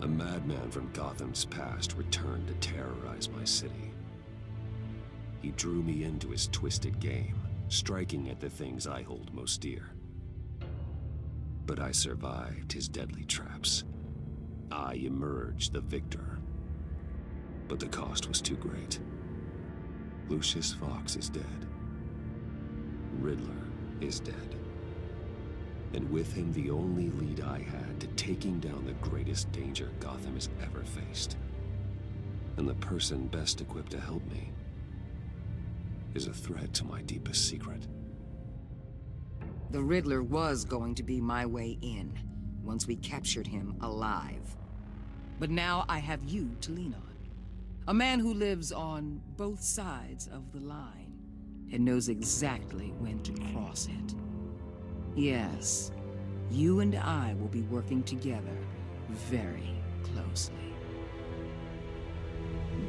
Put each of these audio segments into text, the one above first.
A madman from Gotham's past returned to terrorize my city. He drew me into his twisted game, striking at the things I hold most dear. But I survived his deadly traps. I emerged the victor. But the cost was too great. Lucius Fox is dead. Riddler is dead. And with him the only lead I had to taking down the greatest danger Gotham has ever faced. And the person best equipped to help me is a threat to my deepest secret. The Riddler was going to be my way in, once we captured him alive. But now I have you to lean on. A man who lives on both sides of the line, and knows exactly when to cross it. Yes, you and I will be working together very closely.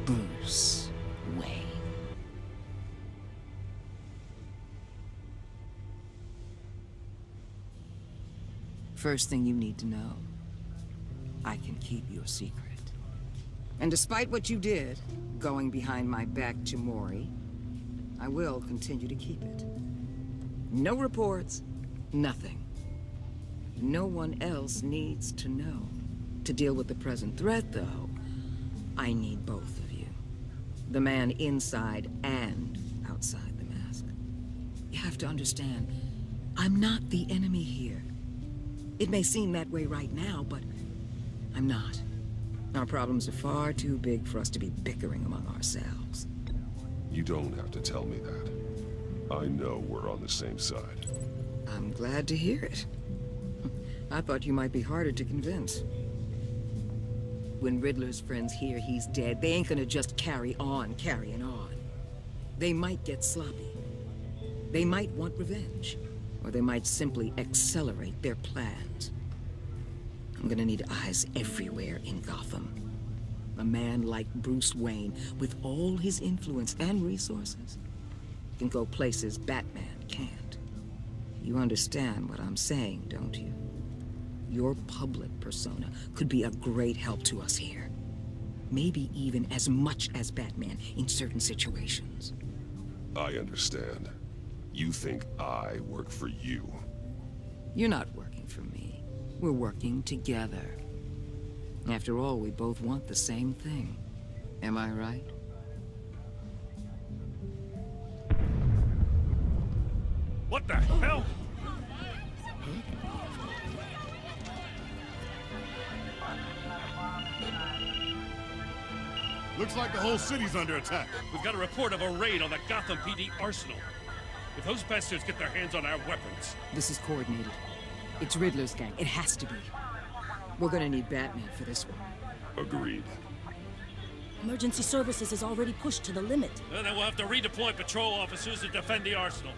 Bruce Wayne. First thing you need to know, I can keep your secret. And despite what you did, going behind my back to Mori, I will continue to keep it. No reports, nothing. No one else needs to know. To deal with the present threat, though, I need both of you. The man inside and outside the mask. You have to understand, I'm not the enemy here. It may seem that way right now, but I'm not. Our problems are far too big for us to be bickering among ourselves. You don't have to tell me that. I know we're on the same side. I'm glad to hear it. I thought you might be harder to convince. When Riddler's friends hear he's dead, they ain't gonna just carry on carrying on. They might get sloppy. They might want revenge. Or they might simply accelerate their plans. I'm gonna need eyes everywhere in Gotham. A man like Bruce Wayne, with all his influence and resources, can go places Batman can't. You understand what I'm saying, don't you? Your public persona could be a great help to us here. Maybe even as much as Batman in certain situations. I understand. You think I work for you? You're not working for me. We're working together. After all, we both want the same thing. Am I right? What the hell? Looks like the whole city's under attack. We've got a report of a raid on the Gotham PD arsenal. If those bastards get their hands on our weapons... This is coordinated. It's Riddler's gang. It has to be. We're gonna need Batman for this one. Agreed. Emergency services is already pushed to the limit. Then we'll have to redeploy patrol officers to defend the arsenal.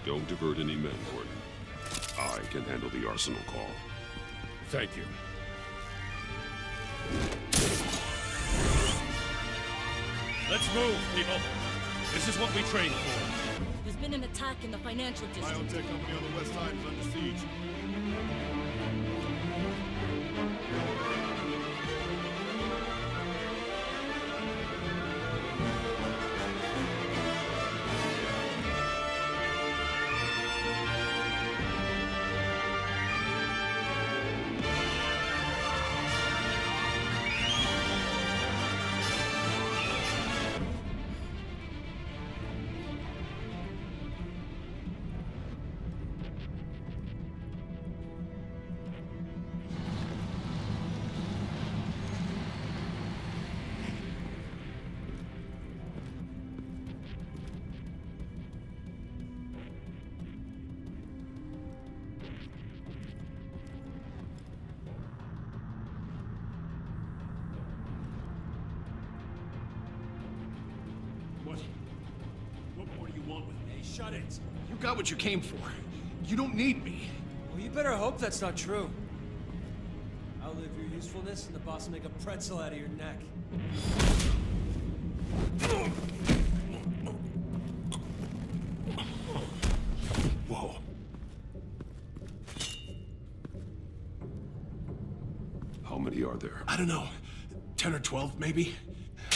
Don't divert any men, Gordon. I can handle the arsenal call. Thank you. Let's move, people. This is what we trained for. There's been an attack in the financial district. Biotech company on the west side is under siege. What more do you want with me? Shut it! You got what you came for. You don't need me. Well, you better hope that's not true. Outlive your usefulness and the boss will make a pretzel out of your neck. Whoa. How many are there? I don't know. 10 or 12, maybe?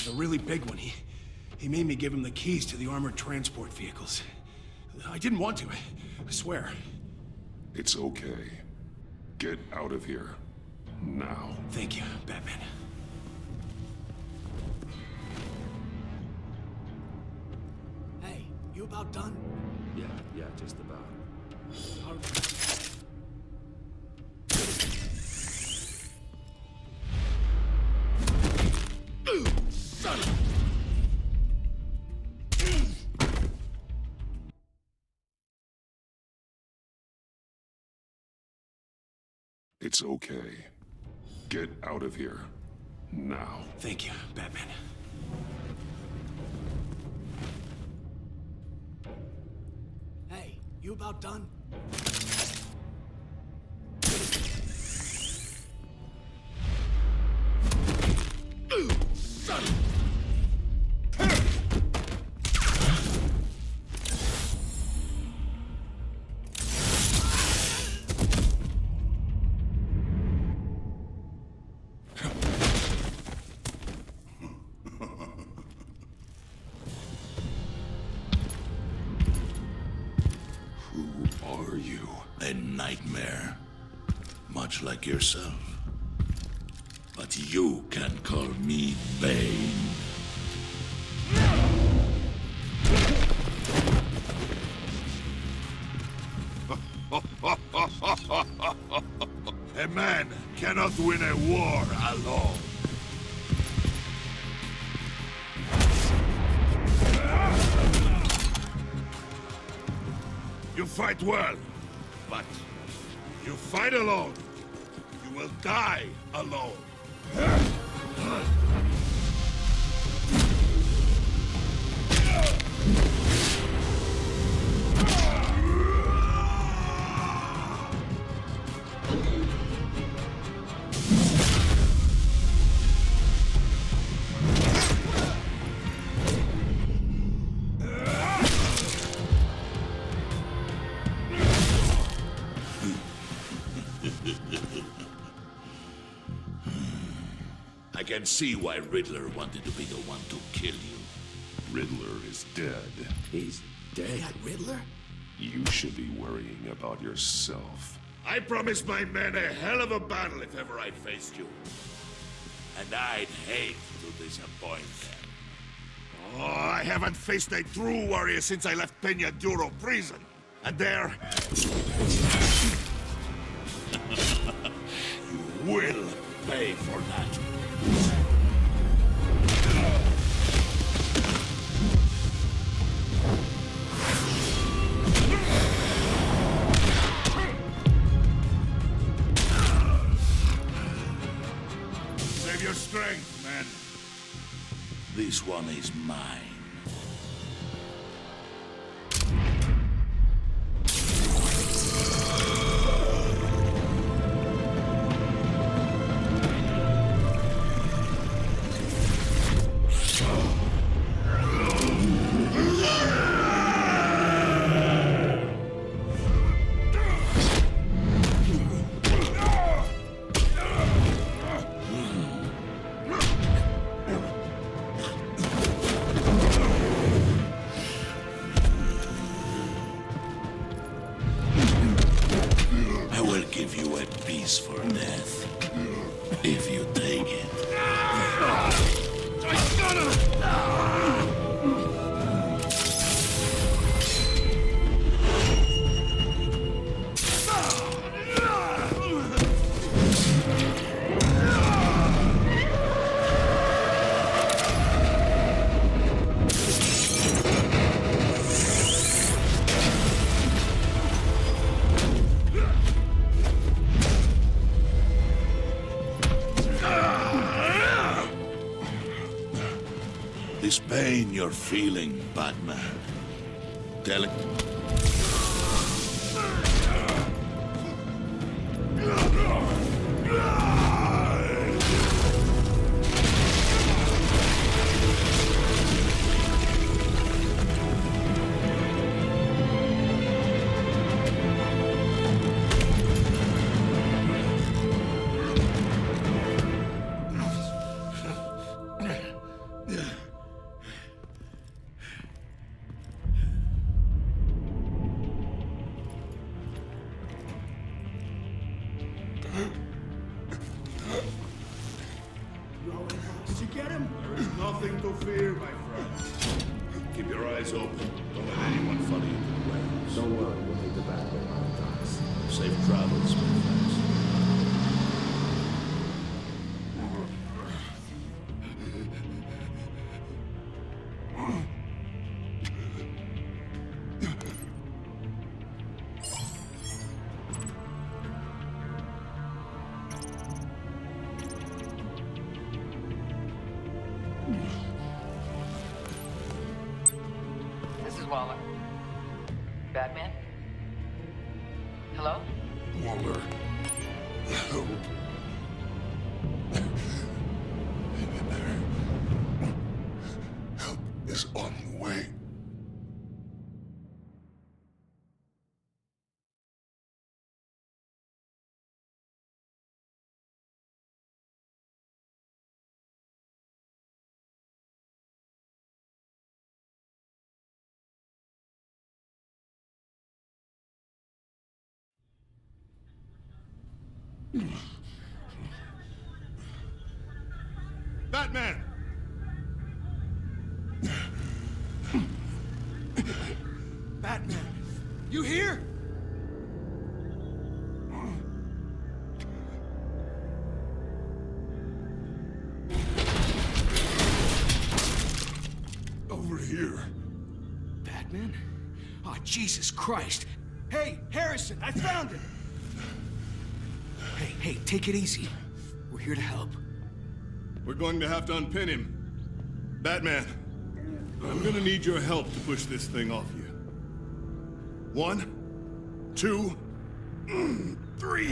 The really big one. He made me give him the keys to the armored transport vehicles. I didn't want to, I swear. It's okay. Get out of here. Now. Thank you, Batman. Hey, you about done? Yeah, just about. Son of It's okay. Get out of here. Now. Thank you, Batman. Hey, you about done? Son Who are you? A nightmare, much like yourself. But you can call me Bane. A man cannot win a war alone. You fight well, but you fight alone. You will die alone. I can see why Riddler wanted to be the one to kill you. Riddler is dead. He's dead. Riddler? You should be worrying about yourself. I promised my men a hell of a battle if ever I faced you. And I'd hate to disappoint them. Oh, I haven't faced a true warrior since I left Peña Duro prison. And there... you will pay for that. Save your strength, man. This one is mine. For death, if you take it. This pain you're feeling, Batman. Tell it. There's nothing to fear, my friend. Keep your eyes open. Don't let anyone follow you to the warehouse. Don't worry, we'll make the back way on the docks. Safe travels, my friends. This is Waller. Batman? Hello? Waller. Help. Help is on the way. Batman! Batman! You here? Over here. Batman? Oh, Jesus Christ! Hey, Harrison, I found him! Hey, take it easy. We're here to help. We're going to have to unpin him. Batman, I'm gonna need your help to push this thing off you. 1, 2, 3.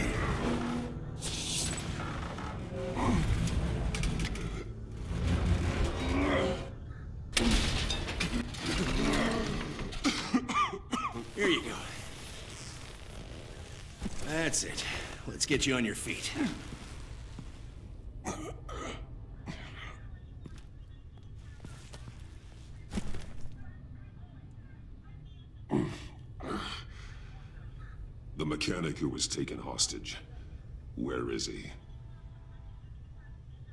Here you go. That's it. Let's get you on your feet. The mechanic who was taken hostage. Where is he?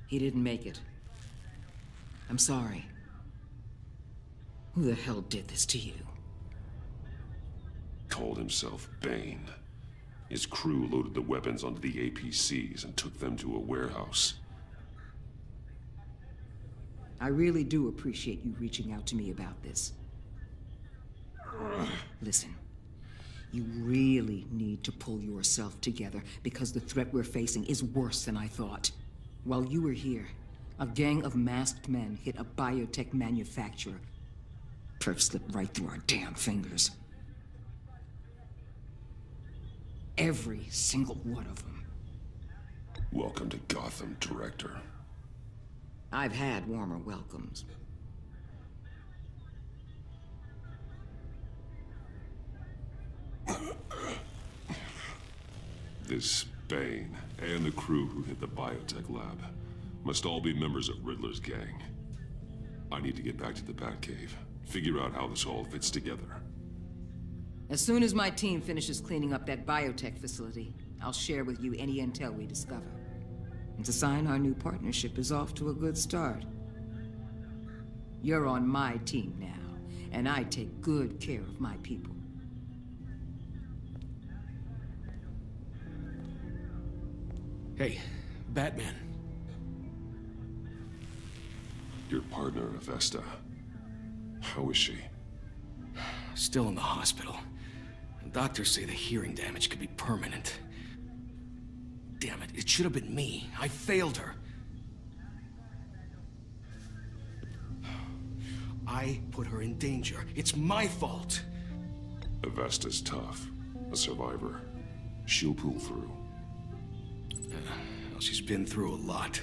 He didn't make it. I'm sorry. Who the hell did this to you? Called himself Bane. His crew loaded the weapons onto the APCs and took them to a warehouse. I really do appreciate you reaching out to me about this. Listen, you really need to pull yourself together because the threat we're facing is worse than I thought. While you were here, a gang of masked men hit a biotech manufacturer. Perp slipped right through our damn fingers. Every single one of them. Welcome to Gotham, Director. I've had warmer welcomes. This Bane and the crew who hit the biotech lab must all be members of Riddler's gang. I need to get back to the Batcave, figure out how this all fits together. As soon as my team finishes cleaning up that biotech facility, I'll share with you any intel we discover. And to sign our new partnership is off to a good start. You're on my team now, and I take good care of my people. Hey, Batman. Your partner, Avesta. How is she? Still in the hospital. Doctors say the hearing damage could be permanent. Damn it, it should have been me. I failed her. I put her in danger. It's my fault. Avesta's tough. A survivor. She'll pull through. Well, she's been through a lot.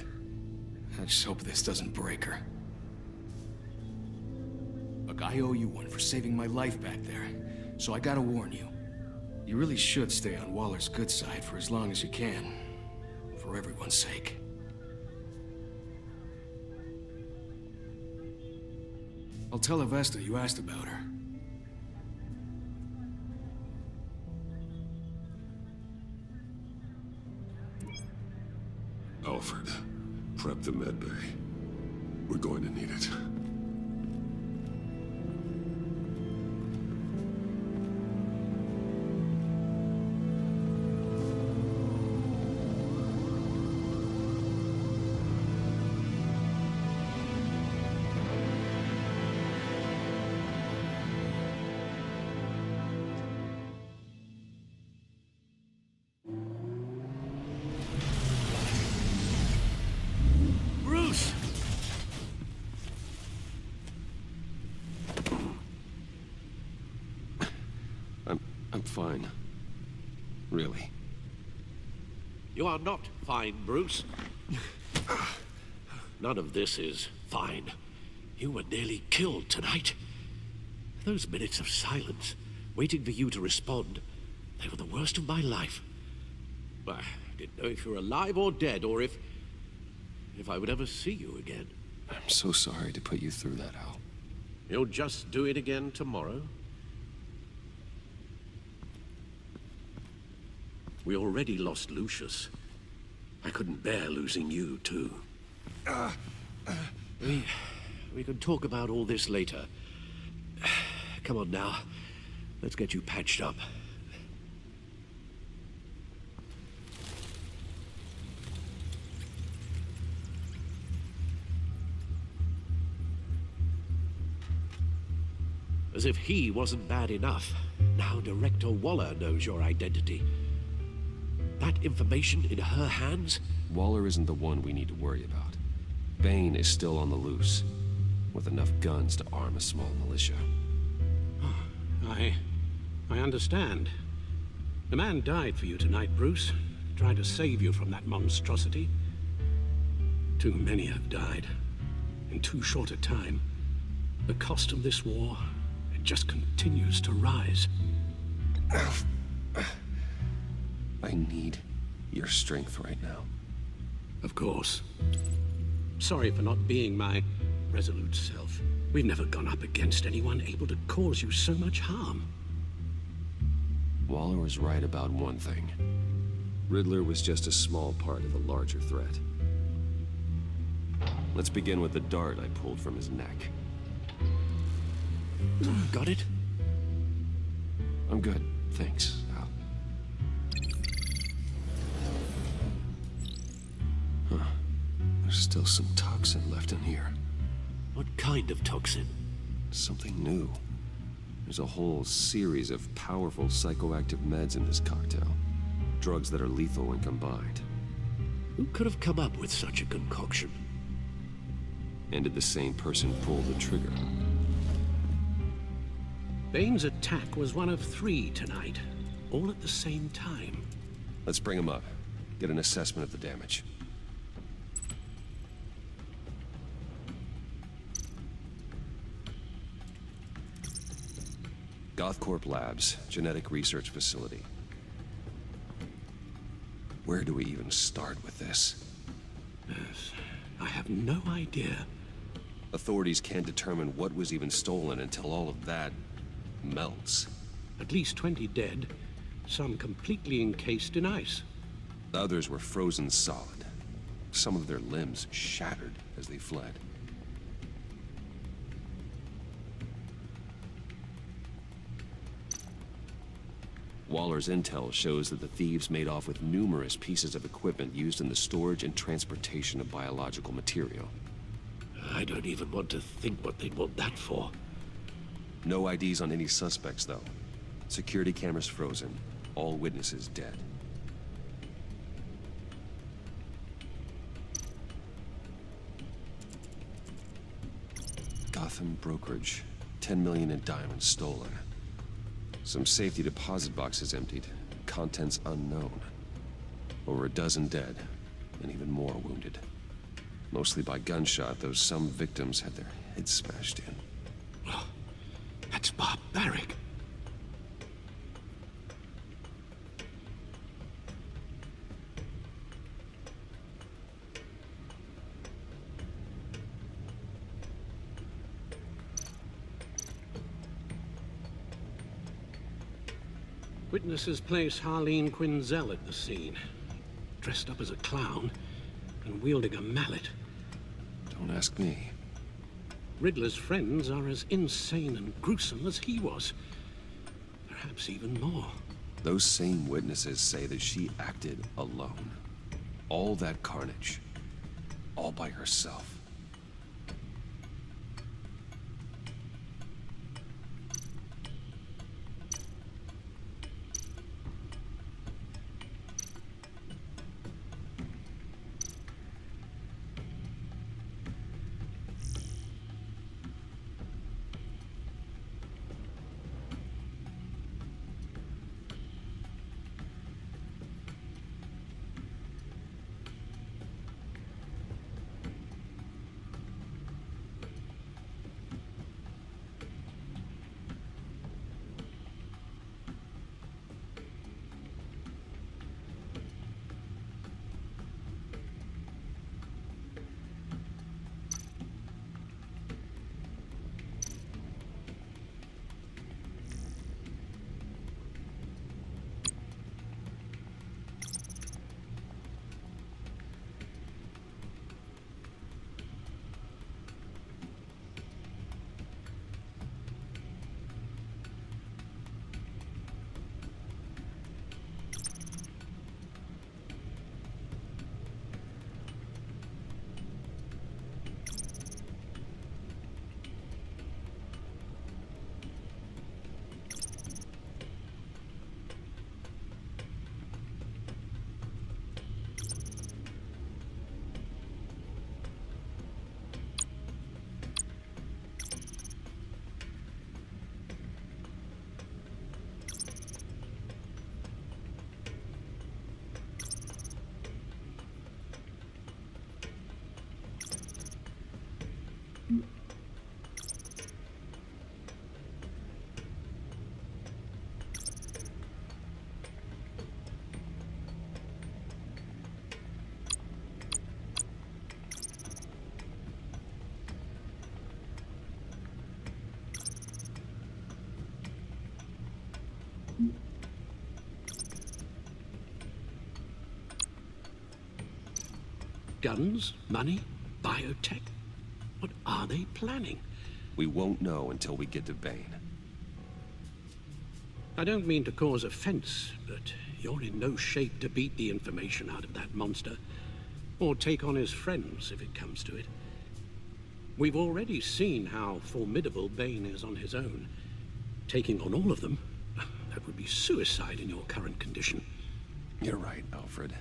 I just hope this doesn't break her. Look, I owe you one for saving my life back there. So I gotta warn you. You really should stay on Waller's good side for as long as you can. For everyone's sake. I'll tell Avesta you asked about her. Alfred, prep the medbay. We're going to need it. Bruce! I'm fine. Really. You are not fine, Bruce. None of this is fine. You were nearly killed tonight. Those minutes of silence, waiting for you to respond, they were the worst of my life. I didn't know if you were alive or dead, or if I would ever see you again. I'm so sorry to put you through that, Al. You'll just do it again tomorrow? We already lost Lucius. I couldn't bear losing you, too. We can talk about all this later. Come on now. Let's get you patched up. As if he wasn't bad enough, now Director Waller knows your identity. That information in her hands? Waller isn't the one we need to worry about. Bane is still on the loose, with enough guns to arm a small militia. I understand. The man died for you tonight, Bruce. Trying to save you from that monstrosity. Too many have died. In too short a time. The cost of this war, it just continues to rise. I need your strength right now. Of course. Sorry for not being my resolute self. We've never gone up against anyone able to cause you so much harm. Waller was right about one thing. Riddler was just a small part of a larger threat. Let's begin with the dart I pulled from his neck. Got it? I'm good, thanks, Al. Huh. There's still some toxin left in here. What kind of toxin? Something new. There's a whole series of powerful psychoactive meds in this cocktail. Drugs that are lethal when combined. Who could have come up with such a concoction? And did the same person pull the trigger? Bane's attack was one of 3 tonight, all at the same time. Let's bring him up. Get an assessment of the damage. Gothcorp Labs, genetic research facility. Where do we even start with this? Yes, I have no idea. Authorities can't determine what was even stolen until all of that melts. At least 20 dead, some completely encased in ice. Others were frozen solid. Some of their limbs shattered as they fled. Waller's intel shows that the thieves made off with numerous pieces of equipment used in the storage and transportation of biological material. I don't even want to think what they'd want that for. No IDs on any suspects, though. Security cameras frozen. All witnesses dead. Gotham brokerage. 10 million in diamonds stolen. Some safety deposit boxes emptied. Contents unknown. Over a dozen dead, and even more wounded. Mostly by gunshot, though some victims had their heads smashed in. Oh, that's barbaric. Witnesses place Harleen Quinzel at the scene, dressed up as a clown and wielding a mallet. Don't ask me. Riddler's friends are as insane and gruesome as he was. Perhaps even more. Those same witnesses say that she acted alone. All that carnage. All by herself. Guns? Money? Biotech? What are they planning? We won't know until we get to Bane. I don't mean to cause offense, but you're in no shape to beat the information out of that monster, or take on his friends if it comes to it. We've already seen how formidable Bane is on his own. Taking on all of them, that would be suicide in your current condition. You're right, Alfred.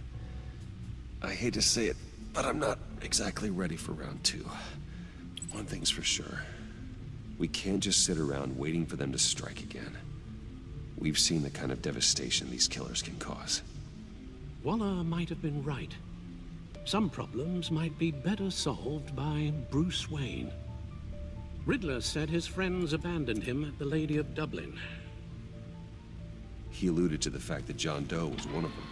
I hate to say it, but I'm not exactly ready for round two. One thing's for sure. We can't just sit around waiting for them to strike again. We've seen the kind of devastation these killers can cause. Waller might have been right. Some problems might be better solved by Bruce Wayne. Riddler said his friends abandoned him at the Lady of Dublin. He alluded to the fact that John Doe was one of them.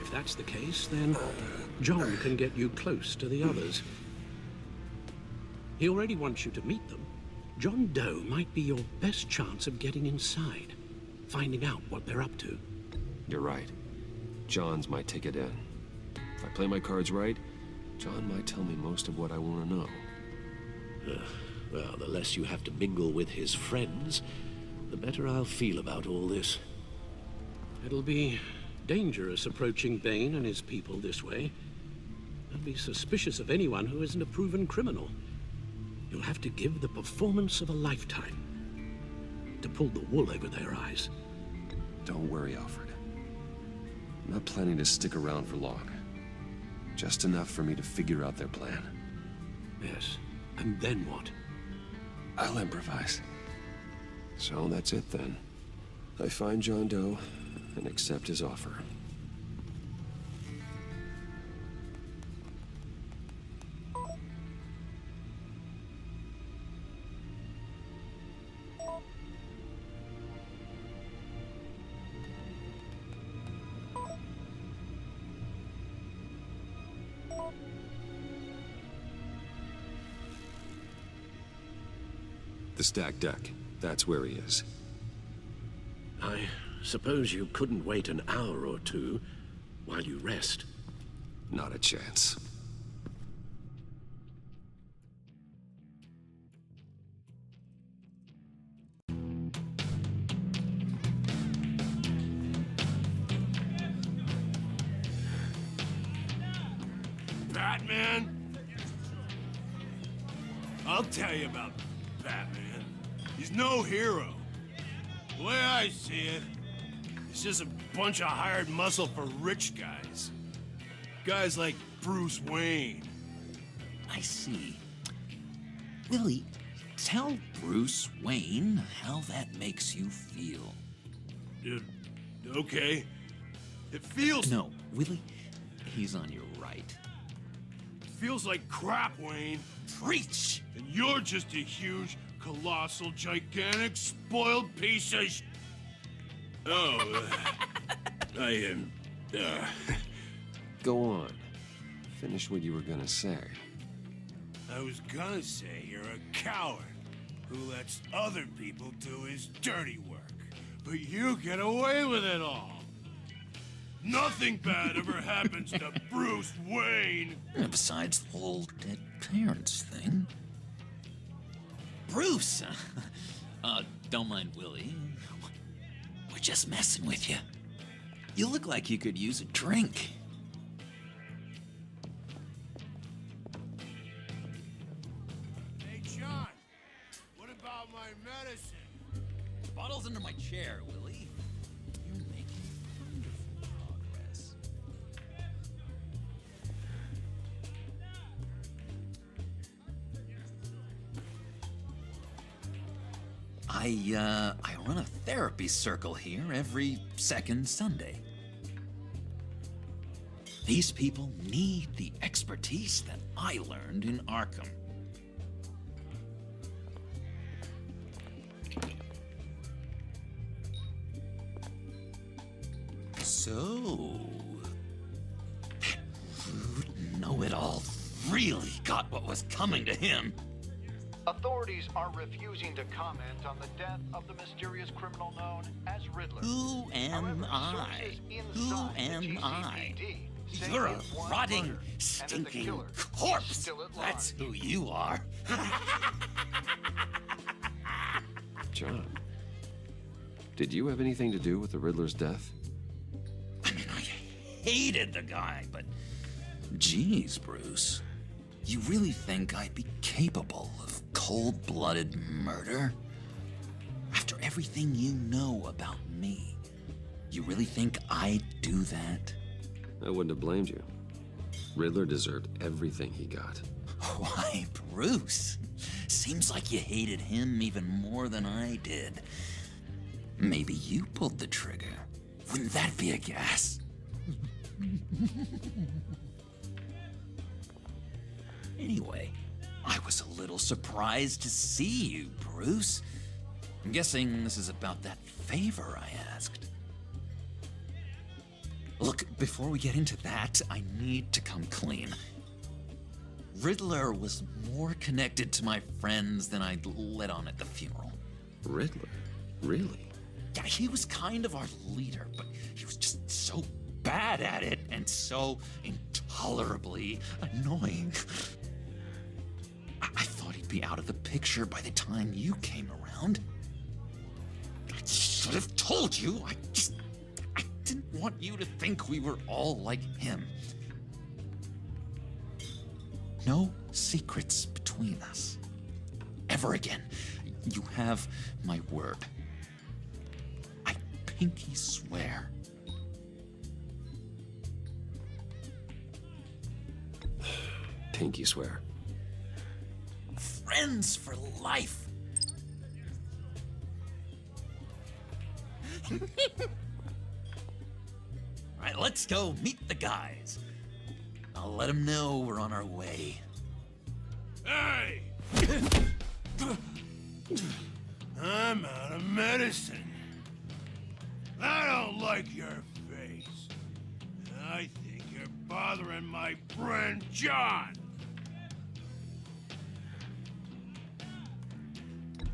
If that's the case, then John can get you close to the others. He already wants you to meet them. John Doe might be your best chance of getting inside, finding out what they're up to. You're right. John's my ticket in. If I play my cards right, John might tell me most of what I want to know. Well, the less you have to mingle with his friends, the better I'll feel about all this. It'll be dangerous approaching Bane and his people this way. They'll be suspicious of anyone who isn't a proven criminal. You'll have to give the performance of a lifetime to pull the wool over their eyes. Don't worry, Alfred. I'm not planning to stick around for long. Just enough for me to figure out their plan. Yes, and then what? I'll improvise. So that's it then. I find John Doe and accept his offer. The stacked deck. That's where he is. I suppose you couldn't wait an hour or two while you rest. Not a chance. Batman? I'll tell you about Batman. He's no hero. The way I see it, he's just a bunch of hired muscle for rich guys. Guys like Bruce Wayne. I see. Willie, tell Bruce Wayne how that makes you feel. Okay. It feels... No, Willie, he's on your right. It feels like crap, Wayne. Preach! And you're just a huge, colossal, gigantic, spoiled piece of Oh, I am... Go on. Finish what you were gonna say. I was gonna say you're a coward who lets other people do his dirty work. But you get away with it all. Nothing bad ever happens to Bruce Wayne. Besides the whole dead parents thing. Bruce! Don't mind Willie. We're just messing with you. You look like you could use a drink. Hey, John. What about my medicine? Bottle's under my chair, Willie. You're making wonderful progress. I run a therapy circle here every second Sunday. These people need the expertise that I learned in Arkham. So, that rude know-it-all really got what was coming to him. Authorities are refusing to comment on the death of the mysterious criminal known as Riddler. Who am I? Who am I? You're a rotting, stinking corpse. That's who you are. John, did you have anything to do with the Riddler's death? I mean, I hated the guy, but geez, Bruce, you really think I'd be capable of cold-blooded murder? After everything you know about me, you really think I'd do that? I wouldn't have blamed you. Riddler deserved everything he got. Why, Bruce? Seems like you hated him even more than I did. Maybe you pulled the trigger. Wouldn't that be a gas? Anyway, I was a little surprised to see you, Bruce. I'm guessing this is about that favor I asked. Look, before we get into that, I need to come clean. Riddler was more connected to my friends than I'd let on at the funeral. Riddler? Really? Yeah, he was kind of our leader, but he was just so bad at it and so intolerably annoying. I thought he'd be out of the picture by the time you came around. I should have told you. I didn't want you to think we were all like him. No secrets between us. Ever again. You have my word. I pinky swear. Pinky swear. Friends for life. All right, let's go meet the guys. I'll let them know we're on our way. Hey! I'm out of medicine. I don't like your face. I think you're bothering my friend John.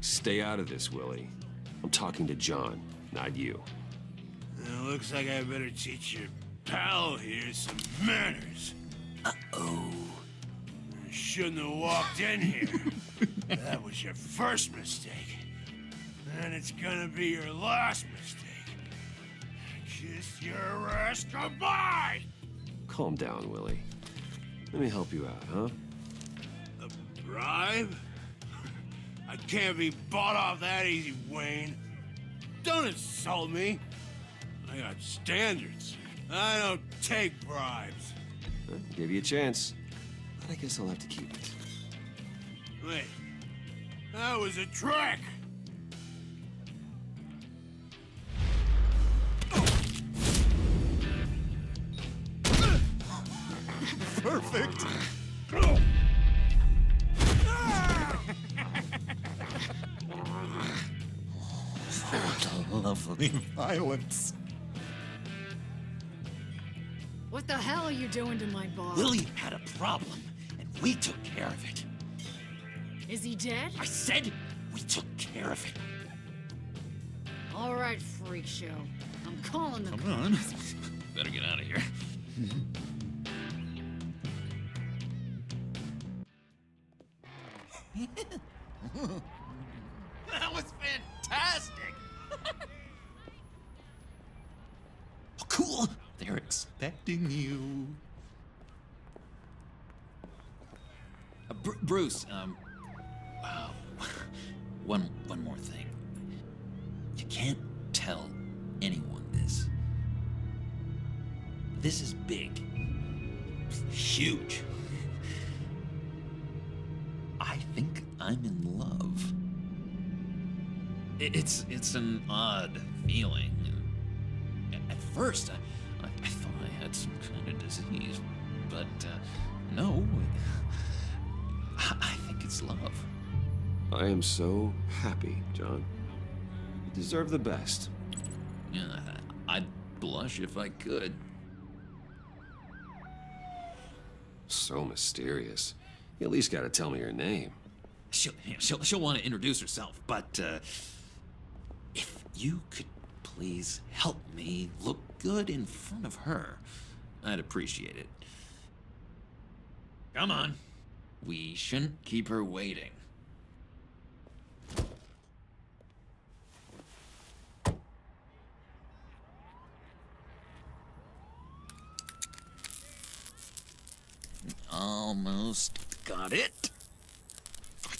Stay out of this, Willie. I'm talking to John, not you. It looks like I better teach your pal here some manners. Uh-oh. You shouldn't have walked in here. That was your first mistake. And it's gonna be your last mistake. Kiss your ass goodbye! Calm down, Willie. Let me help you out, huh? A bribe? I can't be bought off that easy, Wayne. Don't insult me. I got standards. I don't take bribes. Well, give you a chance. But I guess I'll have to keep it. Wait. That was a trick! Perfect! Lovely violence. What the hell are you doing to my bar? Lily had a problem, and we took care of it. Is he dead? I said we took care of it. All right, freak show. I'm calling the Come on. Better get out of here. That was fantastic! Oh, cool! They're expecting you. Bruce, one more thing. You can't tell anyone this. This is big. Huge. I think I'm in love. It's an odd feeling. At first, I thought I had some kind of disease, but no. I think it's love. I am so happy, John. You deserve the best. Yeah, I'd blush if I could. So mysterious. You at least gotta tell me your name. She'll want to introduce herself, but if you could please help me look good in front of her, I'd appreciate it. Come on. We shouldn't keep her waiting. Almost got it.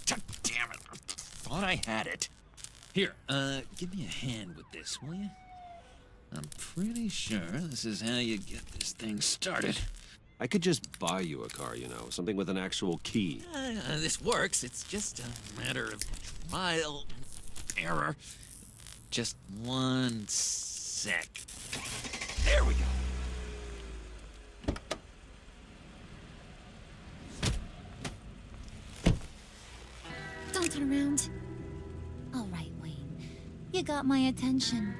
God damn it. I thought I had it. Here, give me a hand with this, will you? I'm pretty sure this is how you get this thing started. I could just buy you a car, you know, something with an actual key. This works. It's just a matter of trial and error. Just one sec. There we go. Don't turn around. All right, Wayne. You got my attention.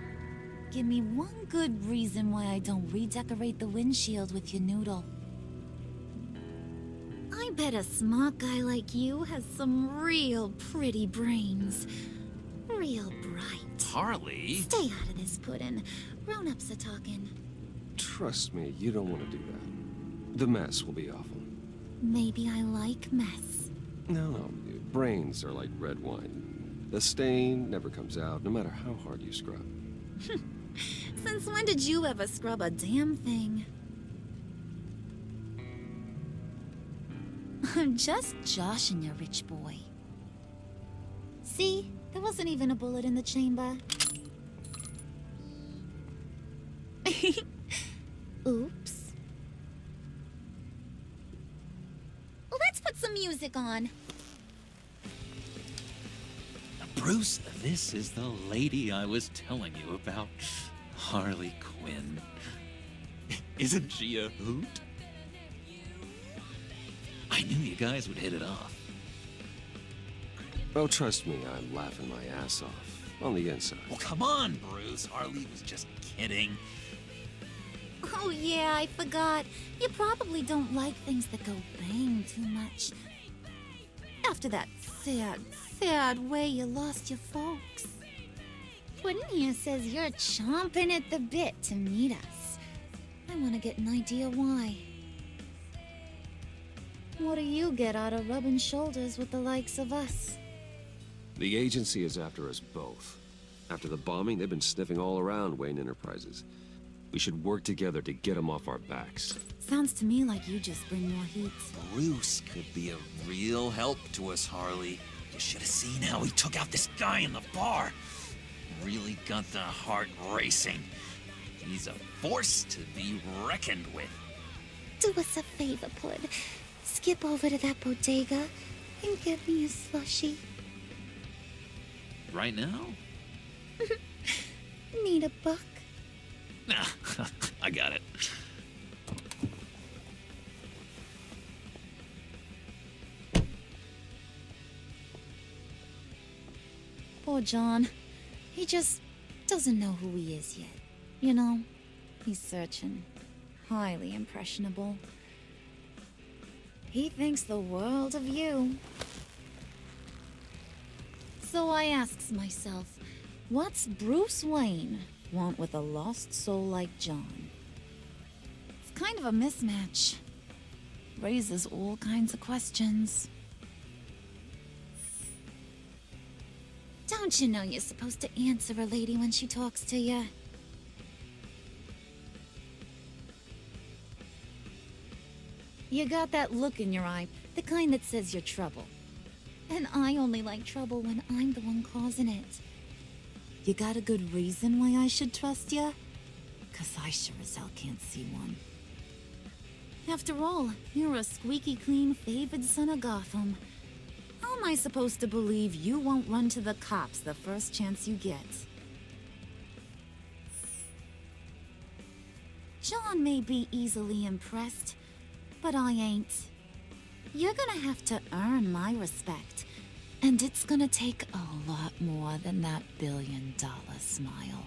Give me one good reason why I don't redecorate the windshield with your noodle. I bet a smart guy like you has some real pretty brains. Real bright. Harley? Stay out of this, Puddin'. Grown-ups are talking. Trust me, you don't want to do that. The mess will be awful. Maybe I like mess. No, brains are like red wine. The stain never comes out, no matter how hard you scrub. Since when did you ever scrub a damn thing? I'm just joshing you, rich boy. See? There wasn't even a bullet in the chamber. Oops. Let's put some music on. Bruce, this is the lady I was telling you about. Harley Quinn. Isn't she a hoot? I knew you guys would hit it off. Oh, trust me, I'm laughing my ass off. On the inside. Well, come on, Bruce. Harley was just kidding. Oh yeah, I forgot. You probably don't like things that go bang too much. After that sad way you lost your folks. Puddin' here says you're chomping at the bit to meet us. I want to get an idea why. What do you get out of rubbing shoulders with the likes of us? The agency is after us both. After the bombing, they've been sniffing all around Wayne Enterprises. We should work together to get him off our backs. Sounds to me like you just bring more heat. Bruce could be a real help to us, Harley. You should have seen how he took out this guy in the bar. Really got the heart racing. He's a force to be reckoned with. Do us a favor, Pud. Skip over to that bodega and get me a slushie. Right now? Need a buck? Nah, I got it. Poor John. He just doesn't know who he is yet. You know, he's searching. Highly impressionable. He thinks the world of you. So I asks myself, what's Bruce Wayne want with a lost soul like John? It's kind of a mismatch. Raises all kinds of questions. Don't you know you're supposed to answer a lady when she talks to you? You got that look in your eye, the kind that says you're trouble. And I only like trouble when I'm the one causing it. You got a good reason why I should trust you? 'Cause I sure as hell can't see one. After all, you're a squeaky clean favored son of Gotham. How am I supposed to believe you won't run to the cops the first chance you get? John may be easily impressed, but I ain't. You're gonna have to earn my respect, and it's gonna take a lot more than that billion-dollar smile.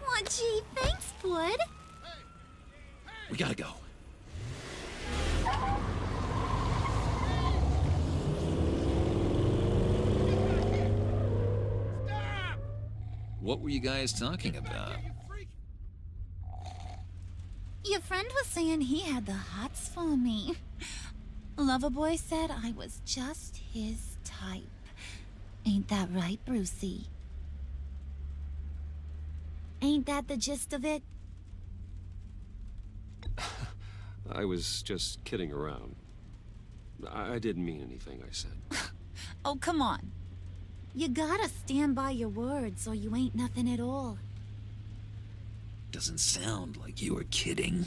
Aw, gee, thanks, Bud. We gotta go. What were you guys talking about? Your friend was saying he had the hots for me. Loverboy said I was just his type. Ain't that right, Brucey? Ain't that the gist of it? I was just kidding around. I didn't mean anything I said. Oh, come on. You gotta stand by your words or you ain't nothing at all. Doesn't sound like you were kidding.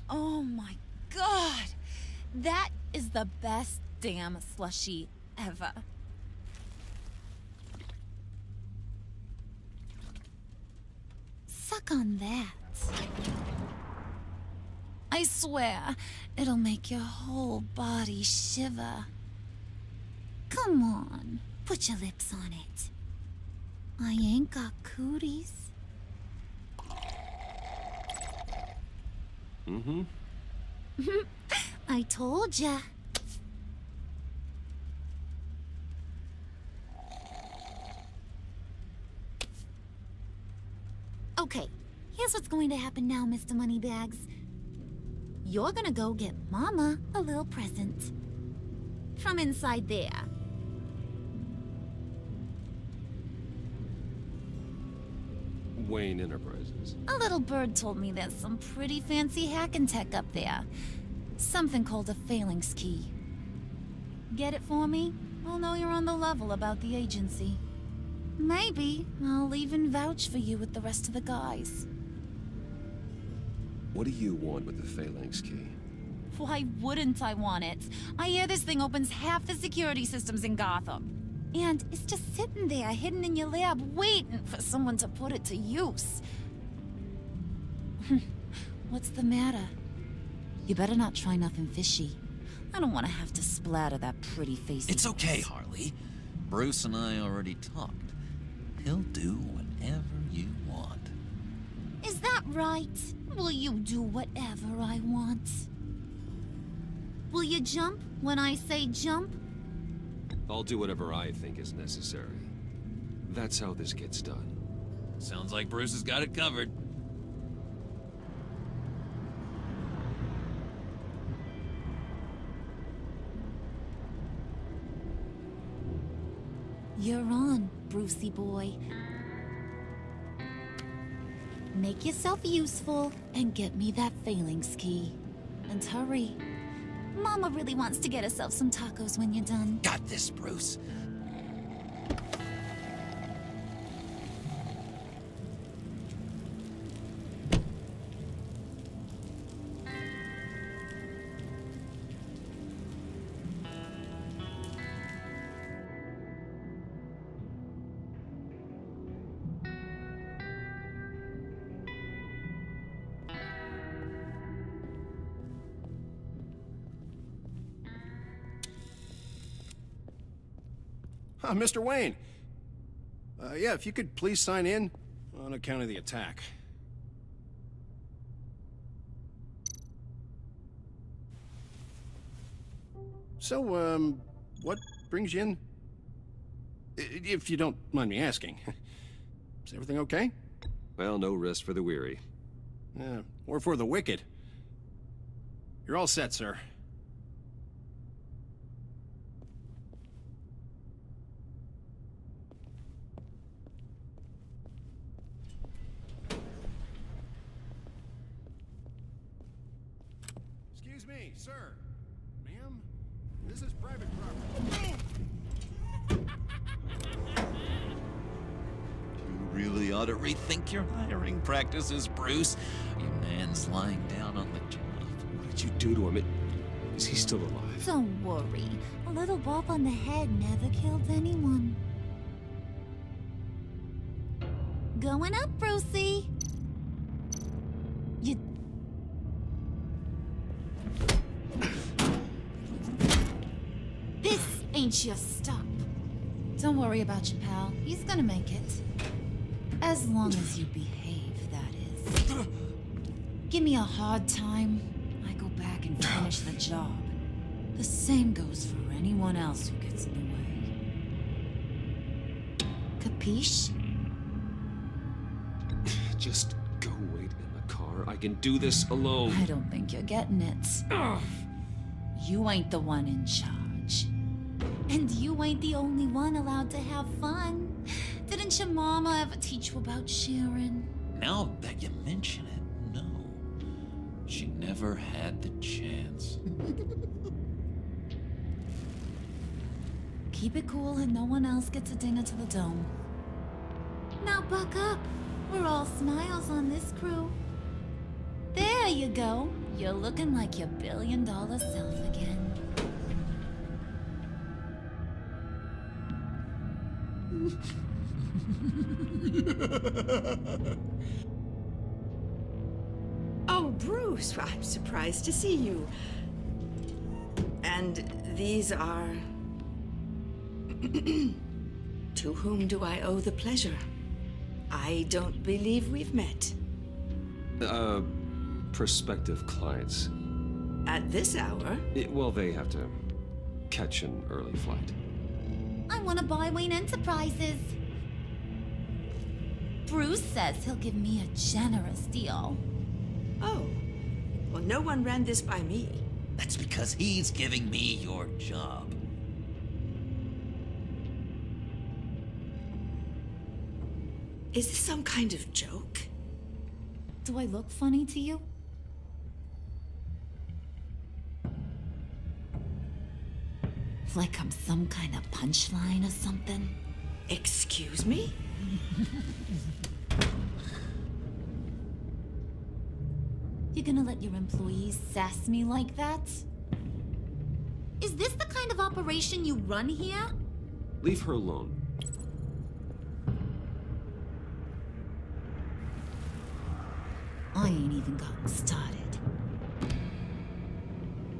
Oh my god! That is the best damn slushie ever. Suck on that. I swear, it'll make your whole body shiver. Come on, put your lips on it. I ain't got cooties. Mm-hmm. I told ya. Okay, here's what's going to happen now, Mr. Moneybags. You're gonna go get Mama a little present. From inside there. Wayne Enterprises. A little bird told me there's some pretty fancy hacking tech up there. Something called a phalanx key. Get it for me? I'll know you're on the level about the agency. Maybe I'll even vouch for you with the rest of the guys. What do you want with the phalanx key? Why wouldn't I want it? I hear this thing opens half the security systems in Gotham. And it's just sitting there, hidden in your lab, waiting for someone to put it to use. What's the matter? You better not try nothing fishy. I don't want to have to splatter that pretty face. It's okay, Harley. Bruce and I already talked. He'll do whatever you want. Is that right? Will you do whatever I want? Will you jump when I say jump? I'll do whatever I think is necessary. That's how this gets done. Sounds like Bruce has got it covered. You're on, Brucey boy. Make yourself useful and get me that phalanx key. And hurry. Mama really wants to get herself some tacos when you're done. Got this, Bruce. Mr. Wayne. Yeah, if you could please sign in on account of the attack. So, what brings you in? If you don't mind me asking. Is everything okay? Well, no rest for the weary. Or for the wicked. You're all set, sir. Excuse me, sir. Ma'am, this is private property. You really ought to rethink your hiring practices, Bruce. Your man's lying down on the job. What did you do to him? Is he still alive? Don't worry. A little bump on the head never killed anyone. Going up, Brucey. You... This ain't your stop. Don't worry about your pal. He's gonna make it. As long as you behave, that is. Give me a hard time, I go back and finish the job. The same goes for anyone else who gets in the way. Capiche? Just go wait in the car. I can do this alone. I don't think you're getting it. You ain't the one in charge. And you ain't the only one allowed to have fun. Didn't your mama ever teach you about sharing? Now that you mention it, no. She never had the chance. Keep it cool and no one else gets a dinger to the dome. Now buck up. We're all smiles on this crew. There you go. You're looking like your billion-dollar self again. Oh, Bruce, I'm surprised to see you. And these are... To whom do I owe the pleasure? I don't believe we've met. Prospective clients. At this hour? Well, they have to catch an early flight. I want to buy Wayne Enterprises. Bruce says he'll give me a generous deal. Oh, well, no one ran this by me. That's because he's giving me your job. Is this some kind of joke? Do I look funny to you? Like I'm some kind of punchline or something? Excuse me? You're gonna let your employees sass me like that? Is this the kind of operation you run here? Leave her alone. I ain't even gotten started.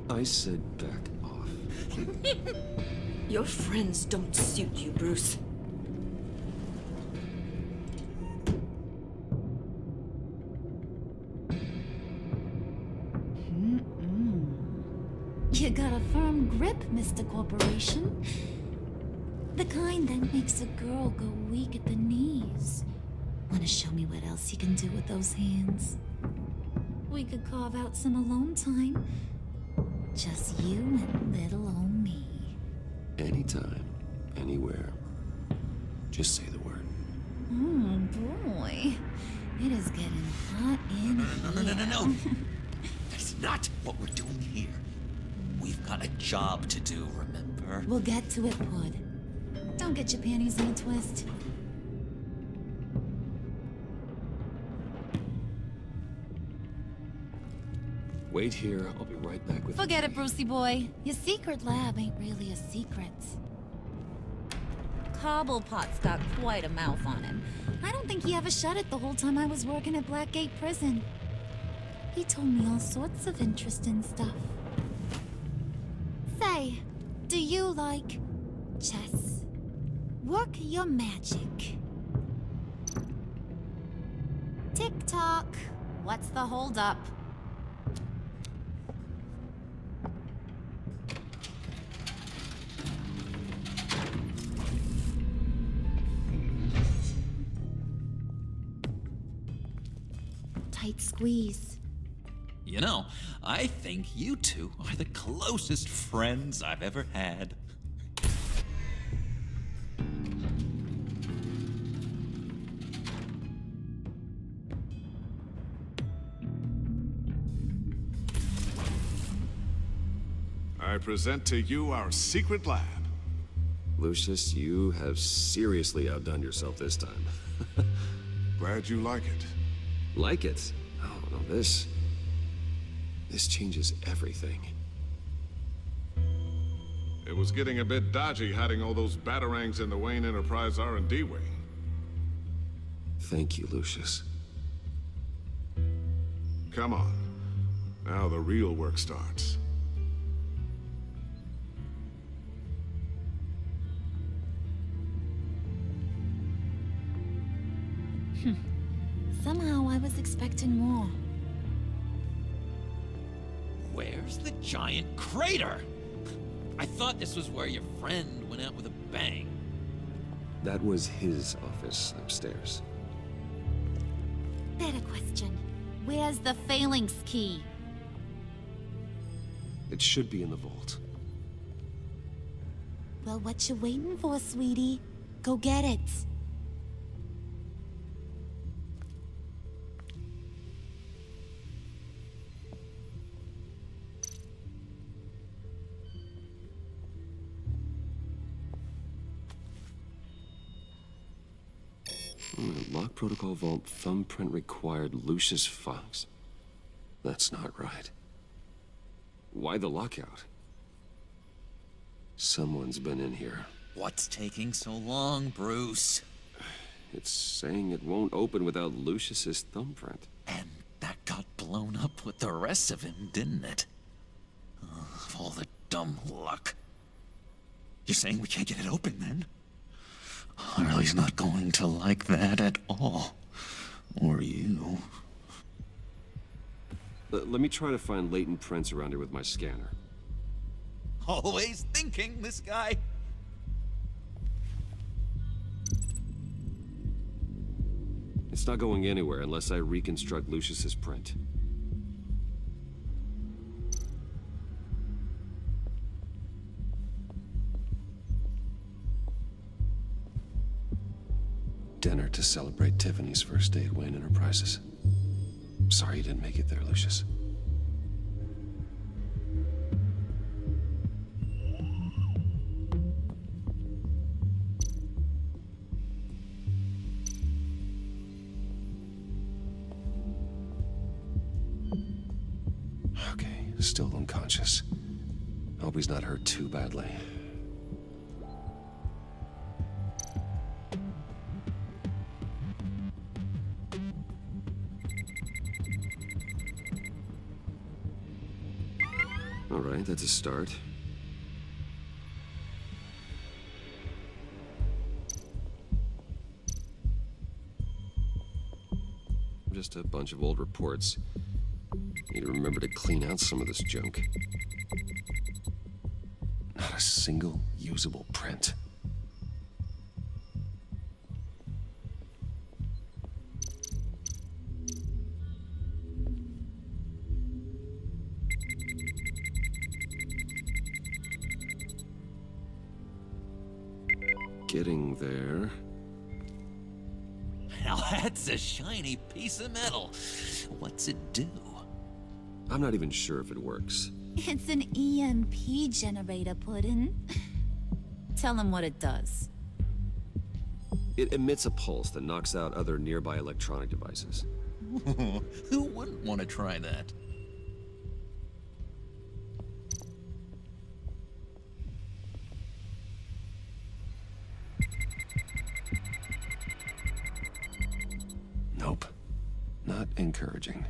I said back off. Your friends don't suit you, Bruce. You got a firm grip, Mr. Corporation. The kind that makes a girl go weak at the knees. Wanna show me what else you can do with those hands? We could carve out some alone time. Just you and little old me. Anytime, anywhere. Just say the word. Oh boy. It is getting hot in here. No. That's not what we're doing here. We've got a job to do, remember? We'll get to it, Pud. Don't get your panties in a twist. Wait here, I'll be right back with Forget it, Brucey boy. Your secret lab ain't really a secret. Cobblepot's got quite a mouth on him. I don't think he ever shut it the whole time I was working at Blackgate Prison. He told me all sorts of interesting stuff. Say, do you like chess? Work your magic. Tick-tock. What's the holdup? Tight squeeze. You know, I think you two are the closest friends I've ever had. I present to you our secret lab. Lucius, you have seriously outdone yourself this time. Glad you like it. Like it? Oh, no, this changes everything. It was getting a bit dodgy hiding all those batarangs in the Wayne Enterprise R&D wing. Thank you, Lucius. Come on. Now the real work starts. Somehow I was expecting more. Where's the giant crater? I thought this was where your friend went out with a bang. That was his office upstairs. Better question. Where's the phalanx key? It should be in the vault. Well, what you waiting for, sweetie? Go get it. Lock protocol vault thumbprint required Lucius Fox. That's not right. Why the lockout? Someone's been in here. What's taking so long, Bruce? It's saying it won't open without Lucius's thumbprint. And that got blown up with the rest of him, didn't it? All the dumb luck. You're saying we can't get it open, then? Harley's not going to like that at all. Or you. Let me try to find latent prints around here with my scanner. Always thinking, this guy. It's not going anywhere unless I reconstruct Lucius's print. Dinner to celebrate Tiffany's first day at Wayne Enterprises. Sorry you didn't make it there, Lucius. Okay, still unconscious. Hope he's not hurt too badly. All right, that's a start. Just a bunch of old reports. Need to remember to clean out some of this junk. Not a single usable print. Getting there. Now that's a shiny piece of metal. What's it do? I'm not even sure if it works. It's an EMP generator, Puddin'. Tell him what it does. It emits a pulse that knocks out other nearby electronic devices. Who wouldn't want to try that? Nope. Not encouraging.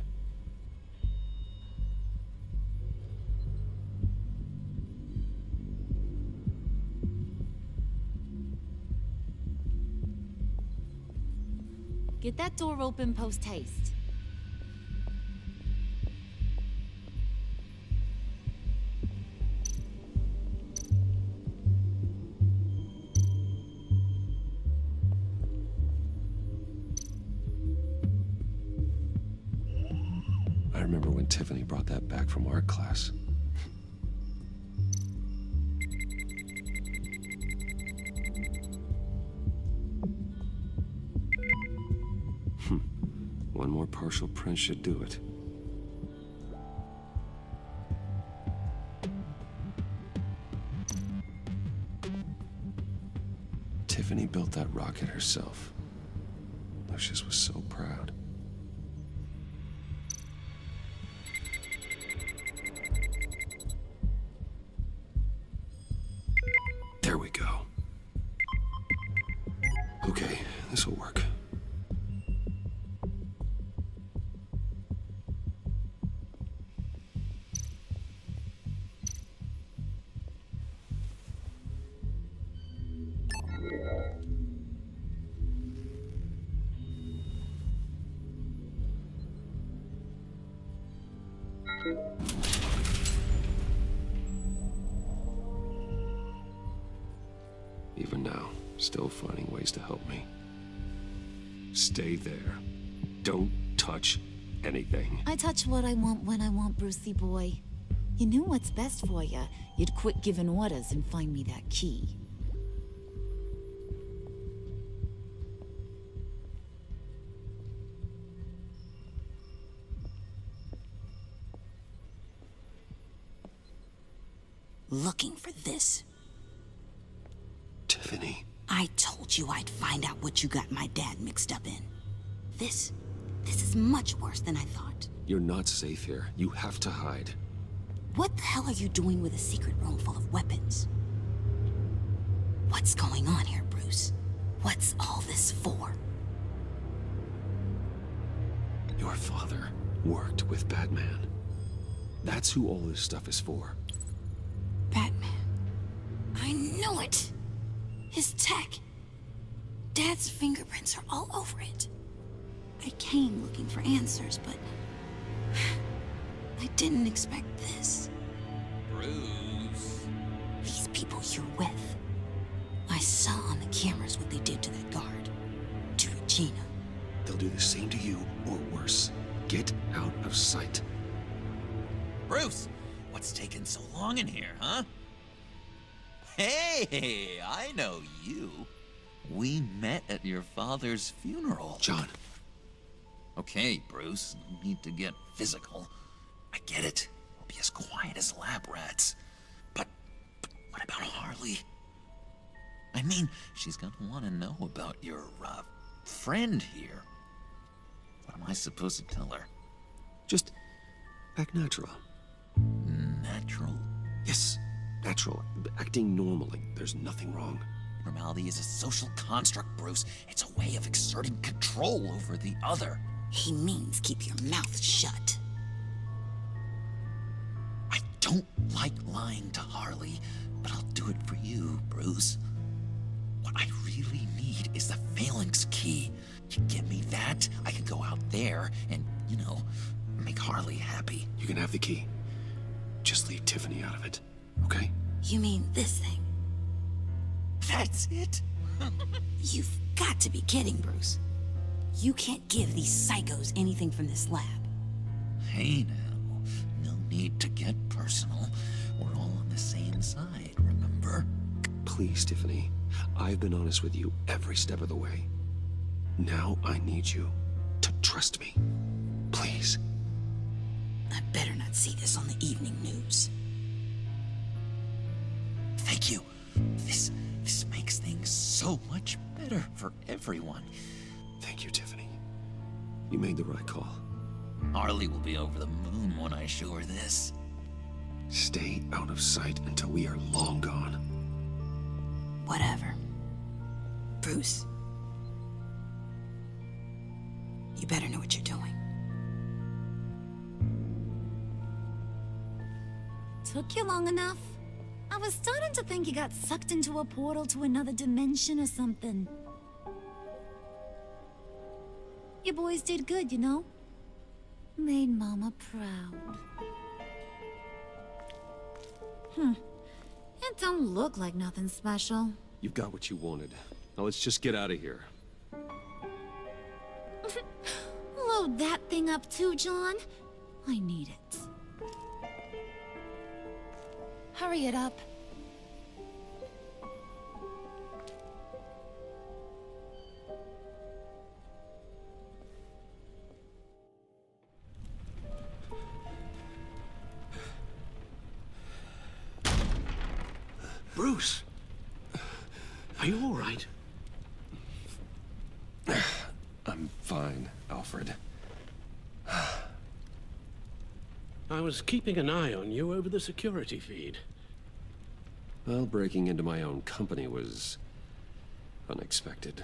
Get that door open post-haste. I remember when Tiffany brought that back from art class. One more partial print should do it. Tiffany built that rocket herself. Lucius was so proud. There we go. Okay, this will work. Even now, still finding ways to help me. Stay there. Don't touch anything. I touch what I want when I want, Brucey boy. You knew what's best for you. You'd quit giving orders and find me that key. Looking for this. Tiffany. I told you I'd find out what you got my dad mixed up in. This is much worse than I thought. You're not safe here. You have to hide. What the hell are you doing with a secret room full of weapons? What's going on here, Bruce? What's all this for? Your father worked with Batman. That's who all this stuff is for. Batman. I knew it! His tech. Dad's fingerprints are all over it. I came looking for answers, but I didn't expect this. Bruce. These people you're with. I saw on the cameras what they did to that guard. To Regina. They'll do the same to you, or worse. Get out of sight. Bruce, what's taking so long in here, huh? Hey, I know you. We met at your father's funeral. John. Okay, Bruce, no need to get physical. I get it. We'll be as quiet as lab rats. But what about Harley? I mean, she's gonna want to know about your, friend here. What am I supposed to tell her? Just act natural. Natural? Yes, natural. Acting normally. There's nothing wrong. Normality is a social construct, Bruce. It's a way of exerting control over the other. He means keep your mouth shut. I don't like lying to Harley, but I'll do it for you, Bruce. What I really need is the phalanx key. You give me that, I can go out there and, make Harley happy. You can have the key. Just leave Tiffany out of it, okay? You mean this thing? That's it? You've got to be kidding, Bruce. You can't give these psychos anything from this lab. Hey now, no need to get personal. We're all on the same side, remember? Please, Tiffany. I've been honest with you every step of the way. Now I need you to trust me. Please. I better not see this on the evening news. Thank you. This makes things so much better for everyone. Thank you, Tiffany. You made the right call. Harley will be over the moon when I show her this. Stay out of sight until we are long gone. Whatever. Bruce. You better know what you're doing. Took you long enough? I was starting to think you got sucked into a portal to another dimension or something. You boys did good, you know? Made Mama proud. It don't look like nothing special. You've got what you wanted. Now let's just get out of here. Load that thing up too, John. I need it. Hurry it up. Bruce! Are you all right? I'm fine, Alfred. I was keeping an eye on you over the security feed. Well, breaking into my own company was unexpected.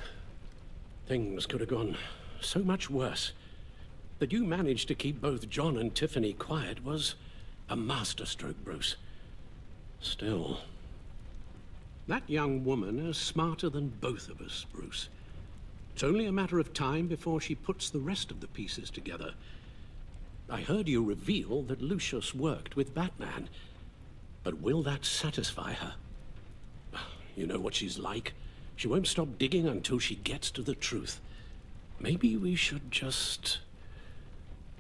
Things could have gone so much worse. That you managed to keep both John and Tiffany quiet was a masterstroke, Bruce. Still, that young woman is smarter than both of us, Bruce. It's only a matter of time before she puts the rest of the pieces together. I heard you reveal that Lucius worked with Batman. But will that satisfy her? You know what she's like. She won't stop digging until she gets to the truth. Maybe we should just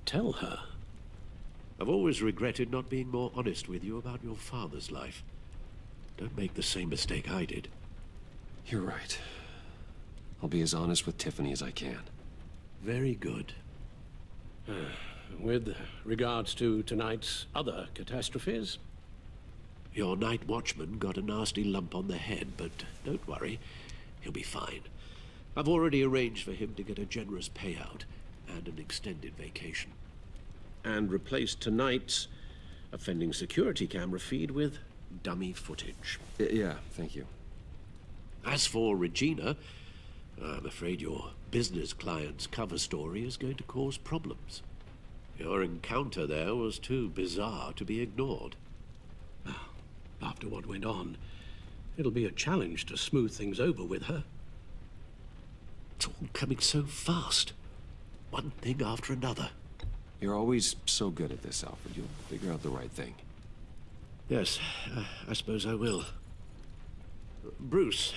tell her. I've always regretted not being more honest with you about your father's life. Don't make the same mistake I did. You're right. I'll be as honest with Tiffany as I can. Very good. With regards to tonight's other catastrophes? Your night watchman got a nasty lump on the head, but don't worry. He'll be fine. I've already arranged for him to get a generous payout and an extended vacation. And replaced tonight's offending security camera feed with dummy footage. Yeah, thank you. As for Regina, I'm afraid your business client's cover story is going to cause problems. Your encounter there was too bizarre to be ignored. After what went on, it'll be a challenge to smooth things over with her. It's all coming so fast. One thing after another. You're always so good at this, Alfred. You'll figure out the right thing. Yes, I suppose I will. Bruce.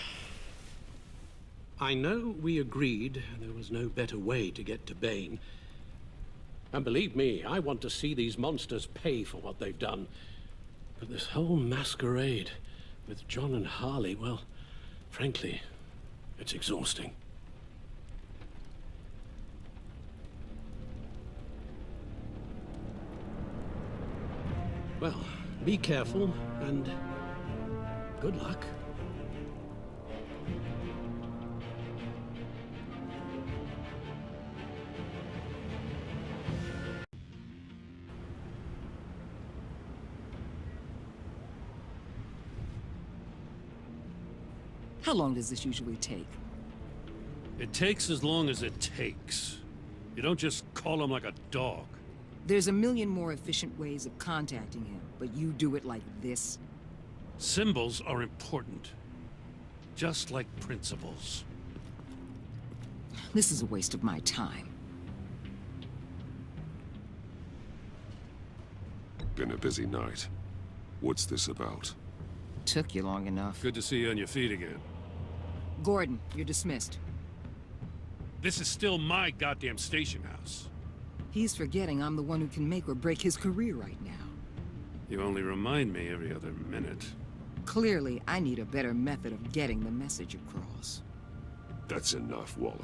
I know we agreed there was no better way to get to Bane. And believe me, I want to see these monsters pay for what they've done. But this whole masquerade with John and Harley, well, frankly, it's exhausting. Well, be careful and good luck. How long does this usually take? It takes as long as it takes. You don't just call him like a dog. There's a million more efficient ways of contacting him, but you do it like this? Symbols are important. Just like principles. This is a waste of my time. Been a busy night. What's this about? Took you long enough. Good to see you on your feet again. Gordon, you're dismissed. This is still my goddamn station house. He's forgetting I'm the one who can make or break his career right now. You only remind me every other minute. Clearly, I need a better method of getting the message across. That's enough, Waller.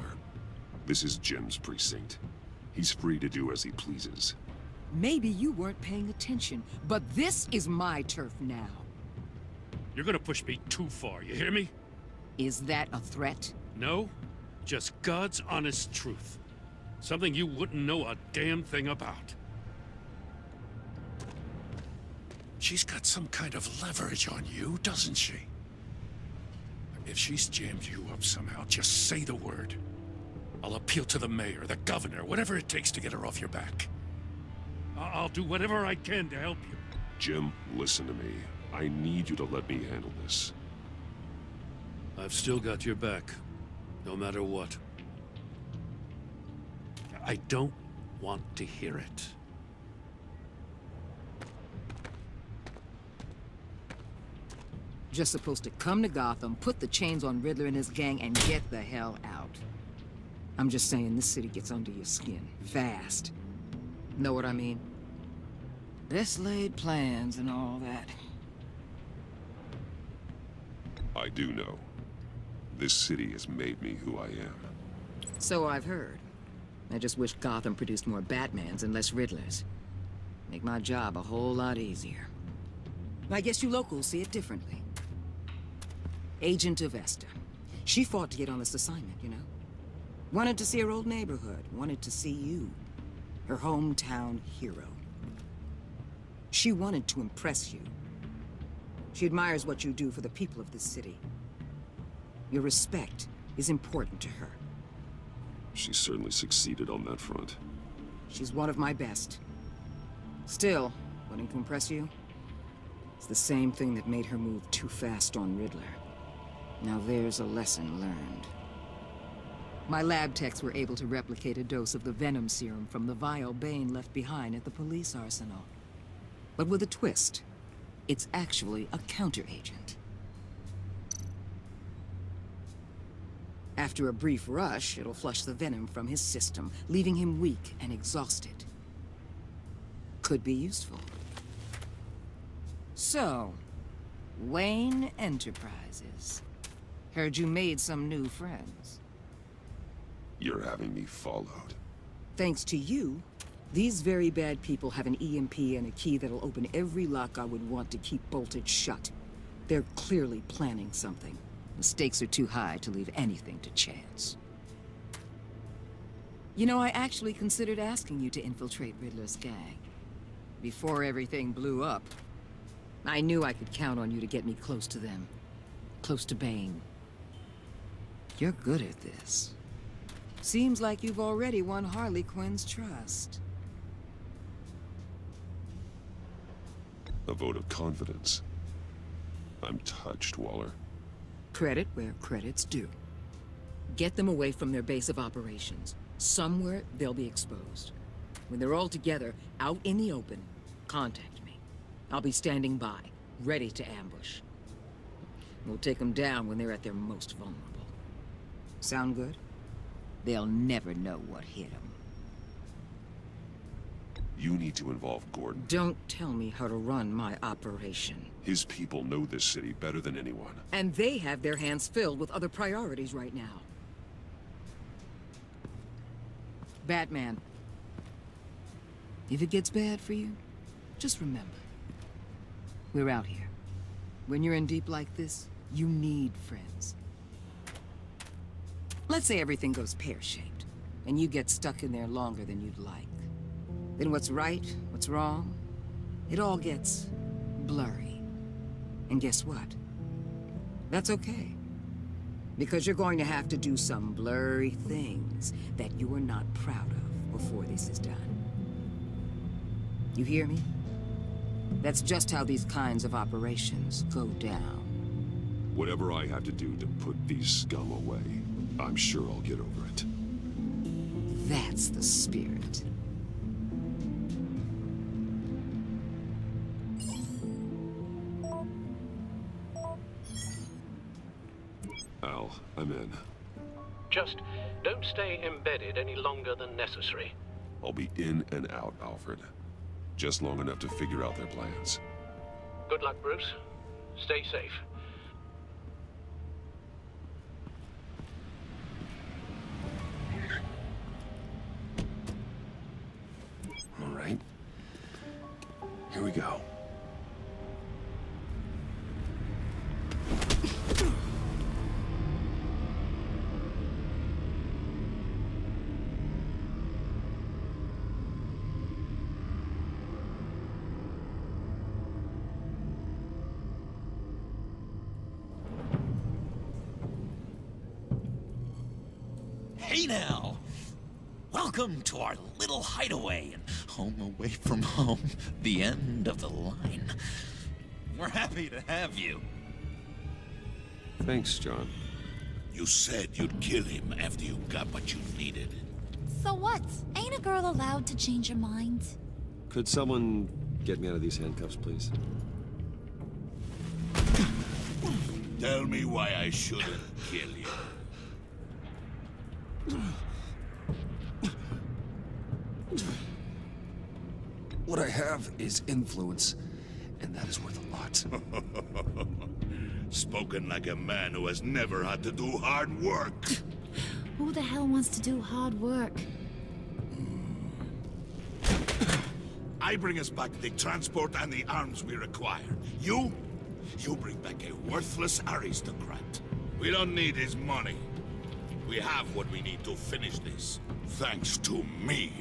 This is Jim's precinct. He's free to do as he pleases. Maybe you weren't paying attention, but this is my turf now. You're gonna push me too far, you hear me? Is that a threat? No, just God's honest truth. Something you wouldn't know a damn thing about. She's got some kind of leverage on you, doesn't she? If she's jammed you up somehow, just say the word. I'll appeal to the mayor, the governor, whatever it takes to get her off your back. I'll do whatever I can to help you. Jim, listen to me. I need you to let me handle this. I've still got your back, no matter what. I don't want to hear it. Just supposed to come to Gotham, put the chains on Riddler and his gang, and get the hell out. I'm just saying, this city gets under your skin. Fast. Know what I mean? Best laid plans and all that. I do know. This city has made me who I am. So I've heard. I just wish Gotham produced more Batmans and less Riddlers. Make my job a whole lot easier. I guess you locals see it differently. Agent Avesta. She fought to get on this assignment, you know? Wanted to see her old neighborhood. Wanted to see you. Her hometown hero. She wanted to impress you. She admires what you do for the people of this city. Your respect is important to her. She certainly succeeded on that front. She's one of my best. Still, wanting to impress you? It's the same thing that made her move too fast on Riddler. Now there's a lesson learned. My lab techs were able to replicate a dose of the venom serum from the vial Bane left behind at the police arsenal. But with a twist. It's actually a counteragent. After a brief rush, it'll flush the venom from his system, leaving him weak and exhausted. Could be useful. So, Wayne Enterprises. Heard you made some new friends. You're having me followed. Thanks to you, these very bad people have an EMP and a key that'll open every lock I would want to keep bolted shut. They're clearly planning something. The stakes are too high to leave anything to chance. You know, I actually considered asking you to infiltrate Riddler's gang. Before everything blew up. I knew I could count on you to get me close to them. Close to Bane. You're good at this. Seems like you've already won Harley Quinn's trust. A vote of confidence. I'm touched, Waller. Credit where credit's due. Get them away from their base of operations. Somewhere they'll be exposed. When they're all together, out in the open, contact me. I'll be standing by, ready to ambush. We'll take them down when they're at their most vulnerable. Sound good? They'll never know what hit them. You need to involve Gordon. Don't tell me how to run my operation. His people know this city better than anyone. And they have their hands filled with other priorities right now. Batman. If it gets bad for you, just remember. We're out here. When you're in deep like this, you need friends. Let's say everything goes pear-shaped, and you get stuck in there longer than you'd like. Then what's right, what's wrong, it all gets blurry. And guess what? That's okay. Because you're going to have to do some blurry things that you are not proud of before this is done. You hear me? That's just how these kinds of operations go down. Whatever I have to do to put these scum away, I'm sure I'll get over it. That's the spirit. Al, I'm in. Just don't stay embedded any longer than necessary. I'll be in and out, Alfred. Just long enough to figure out their plans. Good luck, Bruce. Stay safe. Here we go. Hey now! Welcome to our little hideaway and home away from home, the end of the line. We're happy to have you. Thanks, John. You said you'd kill him after you got what you needed. So what? Ain't a girl allowed to change her mind? Could someone get me out of these handcuffs, please? Tell me why I shouldn't kill you. What I have is influence, and that is worth a lot. Spoken like a man who has never had to do hard work. Who the hell wants to do hard work? I bring us back the transport and the arms we require. You bring back a worthless aristocrat. We don't need his money. We have what we need to finish this, thanks to me.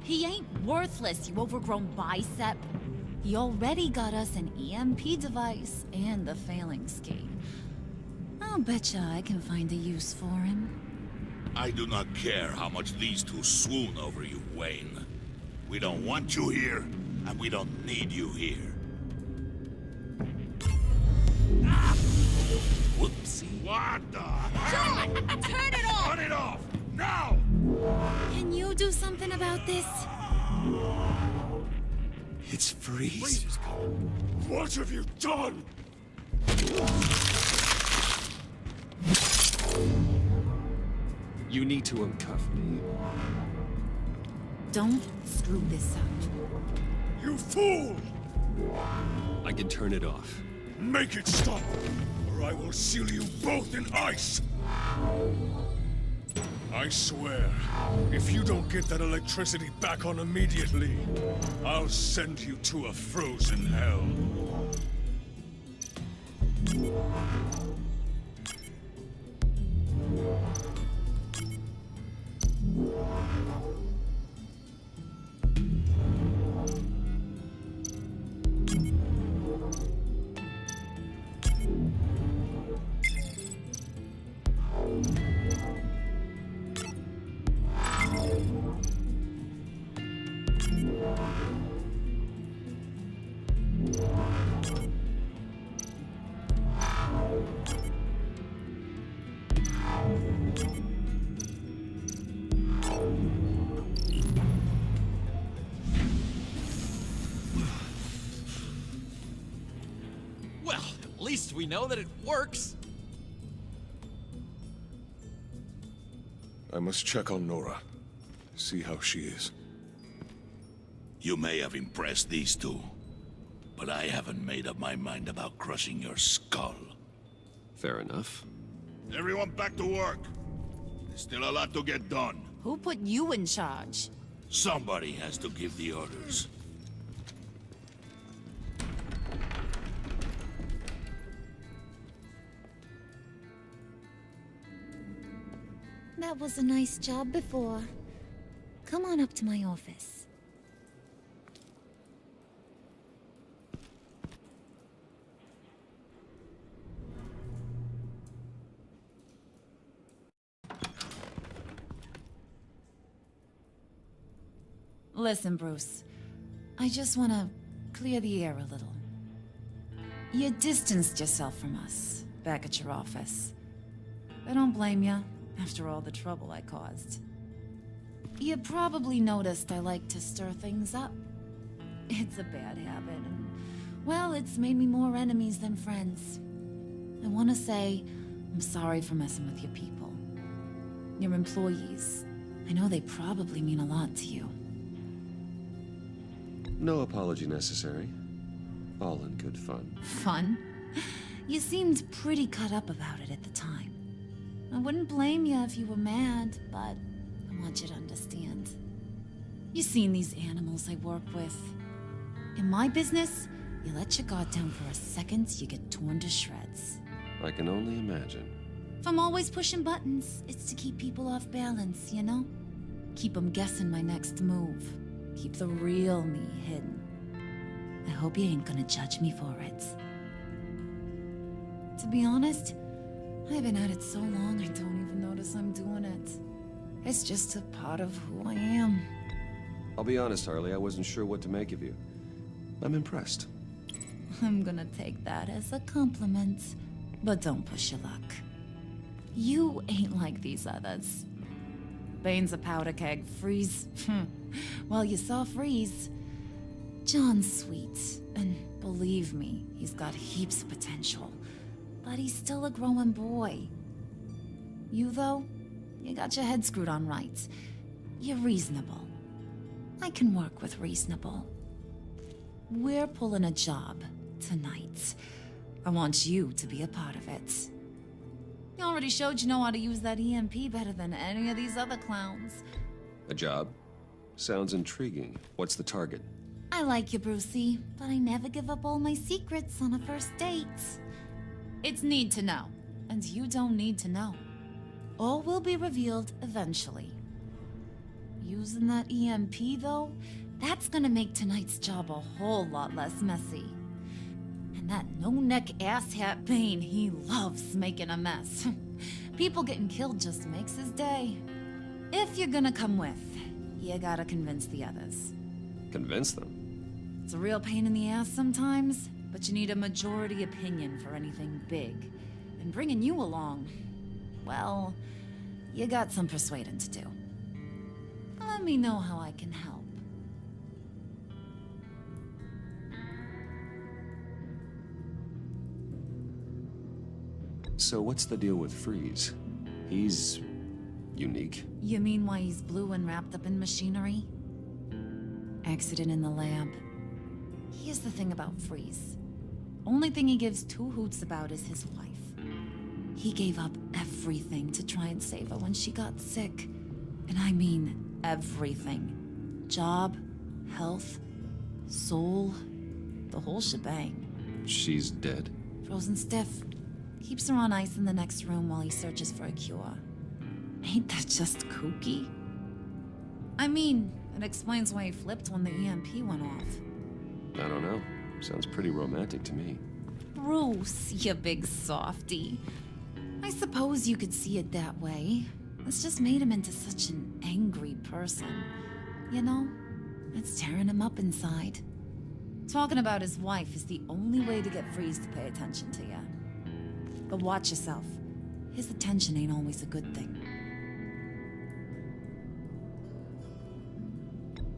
He ain't worthless, you overgrown bicep. He already got us an EMP device and the failing scheme. I'll betcha I can find a use for him. I do not care how much these two swoon over you, Wayne. We don't want you here, and we don't need you here. Whoopsie. What the hell? John, turn it off! Turn it off! Now! Can you do something about this? It's freeze. What have you done? You need to uncuff me. Don't screw this up. You fool! I can turn it off. Make it stop, or I will seal you both in ice! I swear, if you don't get that electricity back on immediately, I'll send you to a frozen hell. Well, at least we know that it works. I must check on Nora. See how she is. You may have impressed these two, but I haven't made up my mind about crushing your skull. Fair enough. Everyone back to work. There's still a lot to get done. Who put you in charge? Somebody has to give the orders. That was a nice job before. Come on up to my office. Listen, Bruce. I just want to clear the air a little. You distanced yourself from us back at your office. I don't blame you, after all the trouble I caused. You probably noticed I like to stir things up. It's a bad habit, and, well, it's made me more enemies than friends. I want to say I'm sorry for messing with your people. Your employees. I know they probably mean a lot to you. No apology necessary. All in good fun. Fun? You seemed pretty cut up about it at the time. I wouldn't blame you if you were mad, but I want you to understand. You've seen these animals I work with. In my business, you let your guard down for a second, you get torn to shreds. I can only imagine. If I'm always pushing buttons, it's to keep people off balance, you know? Keep them guessing my next move. Keep the real me hidden. I hope you ain't gonna judge me for it. To be honest, I've been at it so long I don't even notice I'm doing it. It's just a part of who I am. I'll be honest, Harley, I wasn't sure what to make of you. I'm impressed. I'm gonna take that as a compliment, but don't push your luck. You ain't like these others. Bane's a powder keg, Freeze. Well, you saw Freeze. John's sweet, and believe me, he's got heaps of potential. But he's still a growing boy. You, though, you got your head screwed on right. You're reasonable. I can work with reasonable. We're pulling a job tonight. I want you to be a part of it. You already showed you know how to use that EMP better than any of these other clowns. A job? Sounds intriguing. What's the target? I like you, Brucey, but I never give up all my secrets on a first date. It's need to know, and you don't need to know. All will be revealed eventually. Using that EMP, though, that's gonna make tonight's job a whole lot less messy. And that no-neck asshat Bane, he loves making a mess. People getting killed just makes his day. If you're gonna come with, you gotta convince the others. Convince them? It's a real pain in the ass sometimes, but you need a majority opinion for anything big. And bringing you along, well, you got some persuading to do. Let me know how I can help. So what's the deal with Freeze? He's unique. You mean why he's blue and wrapped up in machinery? Accident in the lab. Here's the thing about Freeze. Only thing he gives two hoots about is his wife. He gave up everything to try and save her when she got sick. And I mean everything. Job, health, soul, the whole shebang. She's dead? Frozen stiff. Keeps her on ice in the next room while he searches for a cure. Ain't that just kooky? I mean, it explains why he flipped when the EMP went off. I don't know. Sounds pretty romantic to me. Bruce, you big softy. I suppose you could see it that way. It's just made him into such an angry person. You know? It's tearing him up inside. Talking about his wife is the only way to get Freeze to pay attention to you. But watch yourself. His attention ain't always a good thing.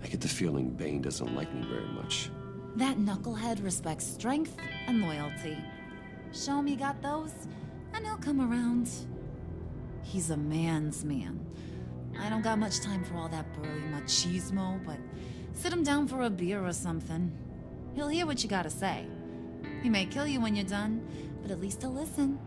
I get the feeling Bane doesn't like me very much. That knucklehead respects strength and loyalty. Show him you got those, and he'll come around. He's a man's man. I don't got much time for all that burly machismo, but sit him down for a beer or something. He'll hear what you gotta say. He may kill you when you're done, but at least he'll listen.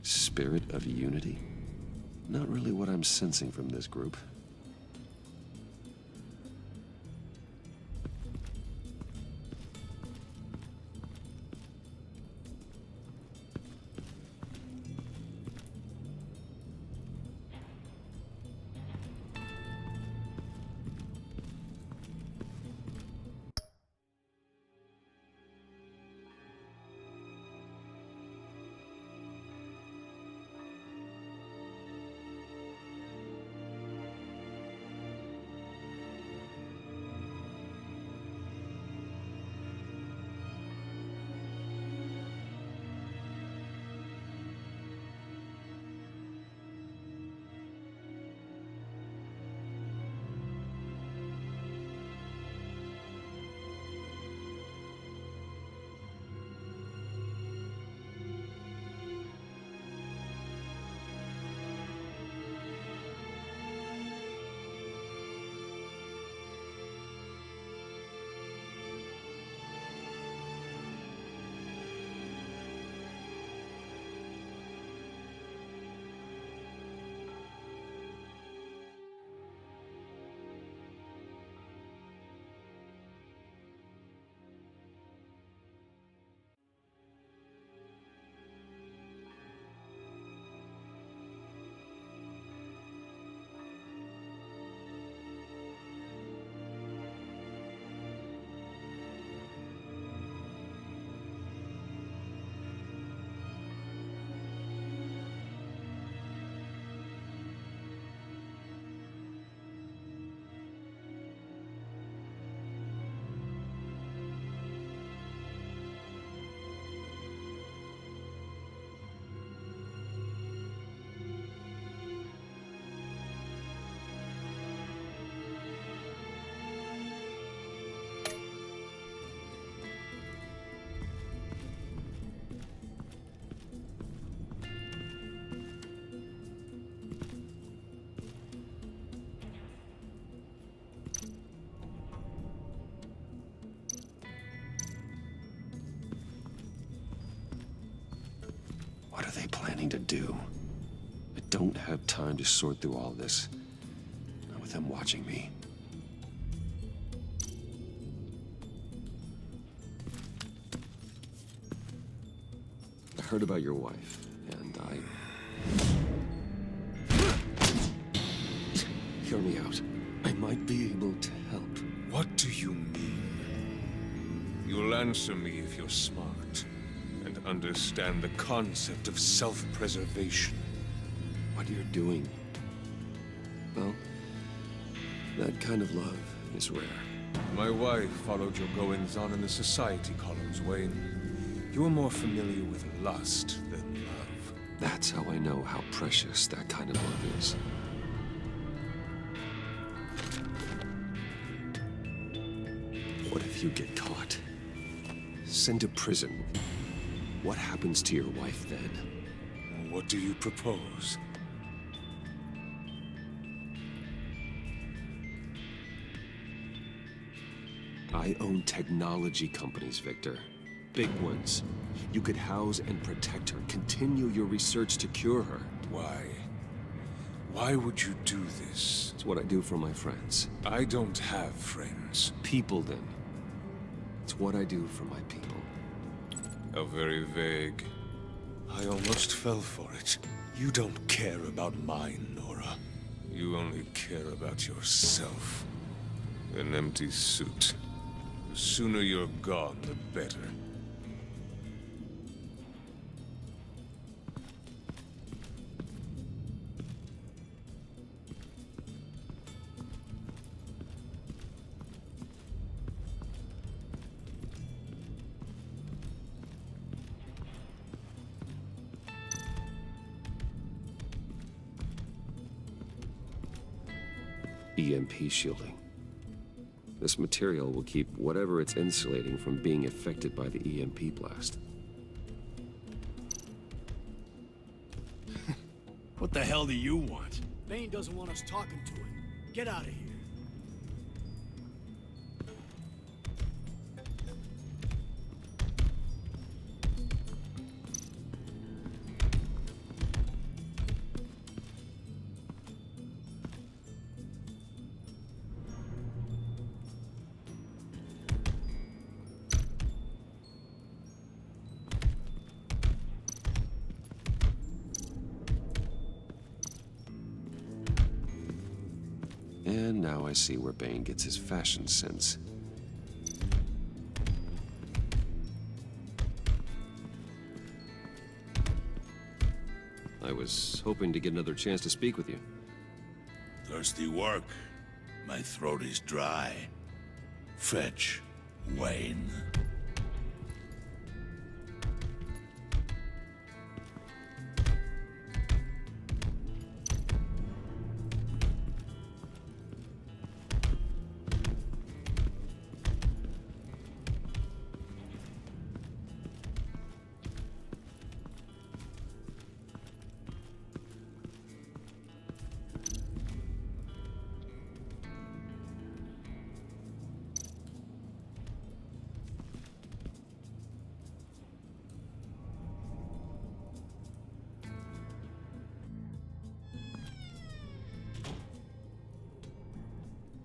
Spirit of unity? Not really what I'm sensing from this group. I don't have time to sort through all this. Not with him watching me. I heard about your wife, and Hear me out. I might be able to help. What do you mean? You'll answer me if you're smart and understand the concept of self-preservation. What you're doing, well, that kind of love is rare. My wife followed your goings-on in the society columns, Wayne. You're more familiar with lust than love. That's how I know how precious that kind of love is. What if you get caught? Sent to prison? What happens to your wife then? What do you propose? I own technology companies, Victor. Big ones. You could house and protect her, continue your research to cure her. Why? Why would you do this? It's what I do for my friends. I don't have friends. People, then. It's what I do for my people. How very vague. I almost fell for it. You don't care about mine, Nora. You only care about yourself. An empty suit. The sooner you're gone, the better. EMP shielding. This material will keep whatever it's insulating from being affected by the EMP blast. What the hell do you want? Bane doesn't want us talking to him. Get out of here. And now I see where Bane gets his fashion sense. I was hoping to get another chance to speak with you. Thirsty work. My throat is dry. Fetch, Wayne.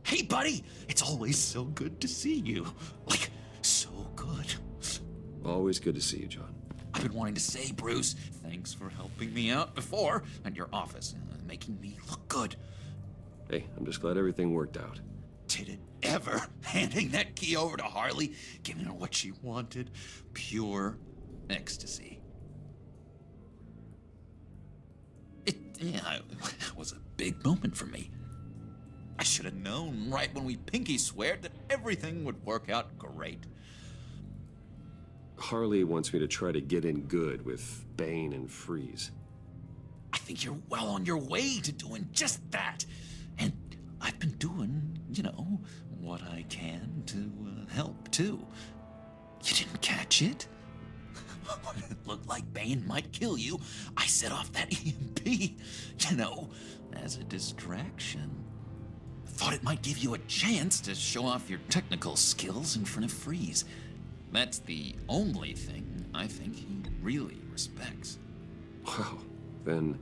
Hey, buddy! It's always so good to see you. Like, so good. Always good to see you, John. I've been wanting to say, Bruce, thanks for helping me out before at your office, making me look good. Hey, I'm just glad everything worked out. Did it ever? Handing that key over to Harley, giving her what she wanted. Pure ecstasy. It was a big moment for me. I should have known right when we pinky sweared that everything would work out great. Harley wants me to try to get in good with Bane and Freeze. I think you're well on your way to doing just that. And I've been doing, what I can to help, too. You didn't catch it? When it looked like Bane might kill you, I set off that EMP, as a distraction. Thought it might give you a chance to show off your technical skills in front of Freeze. That's the only thing I think he really respects. Wow, then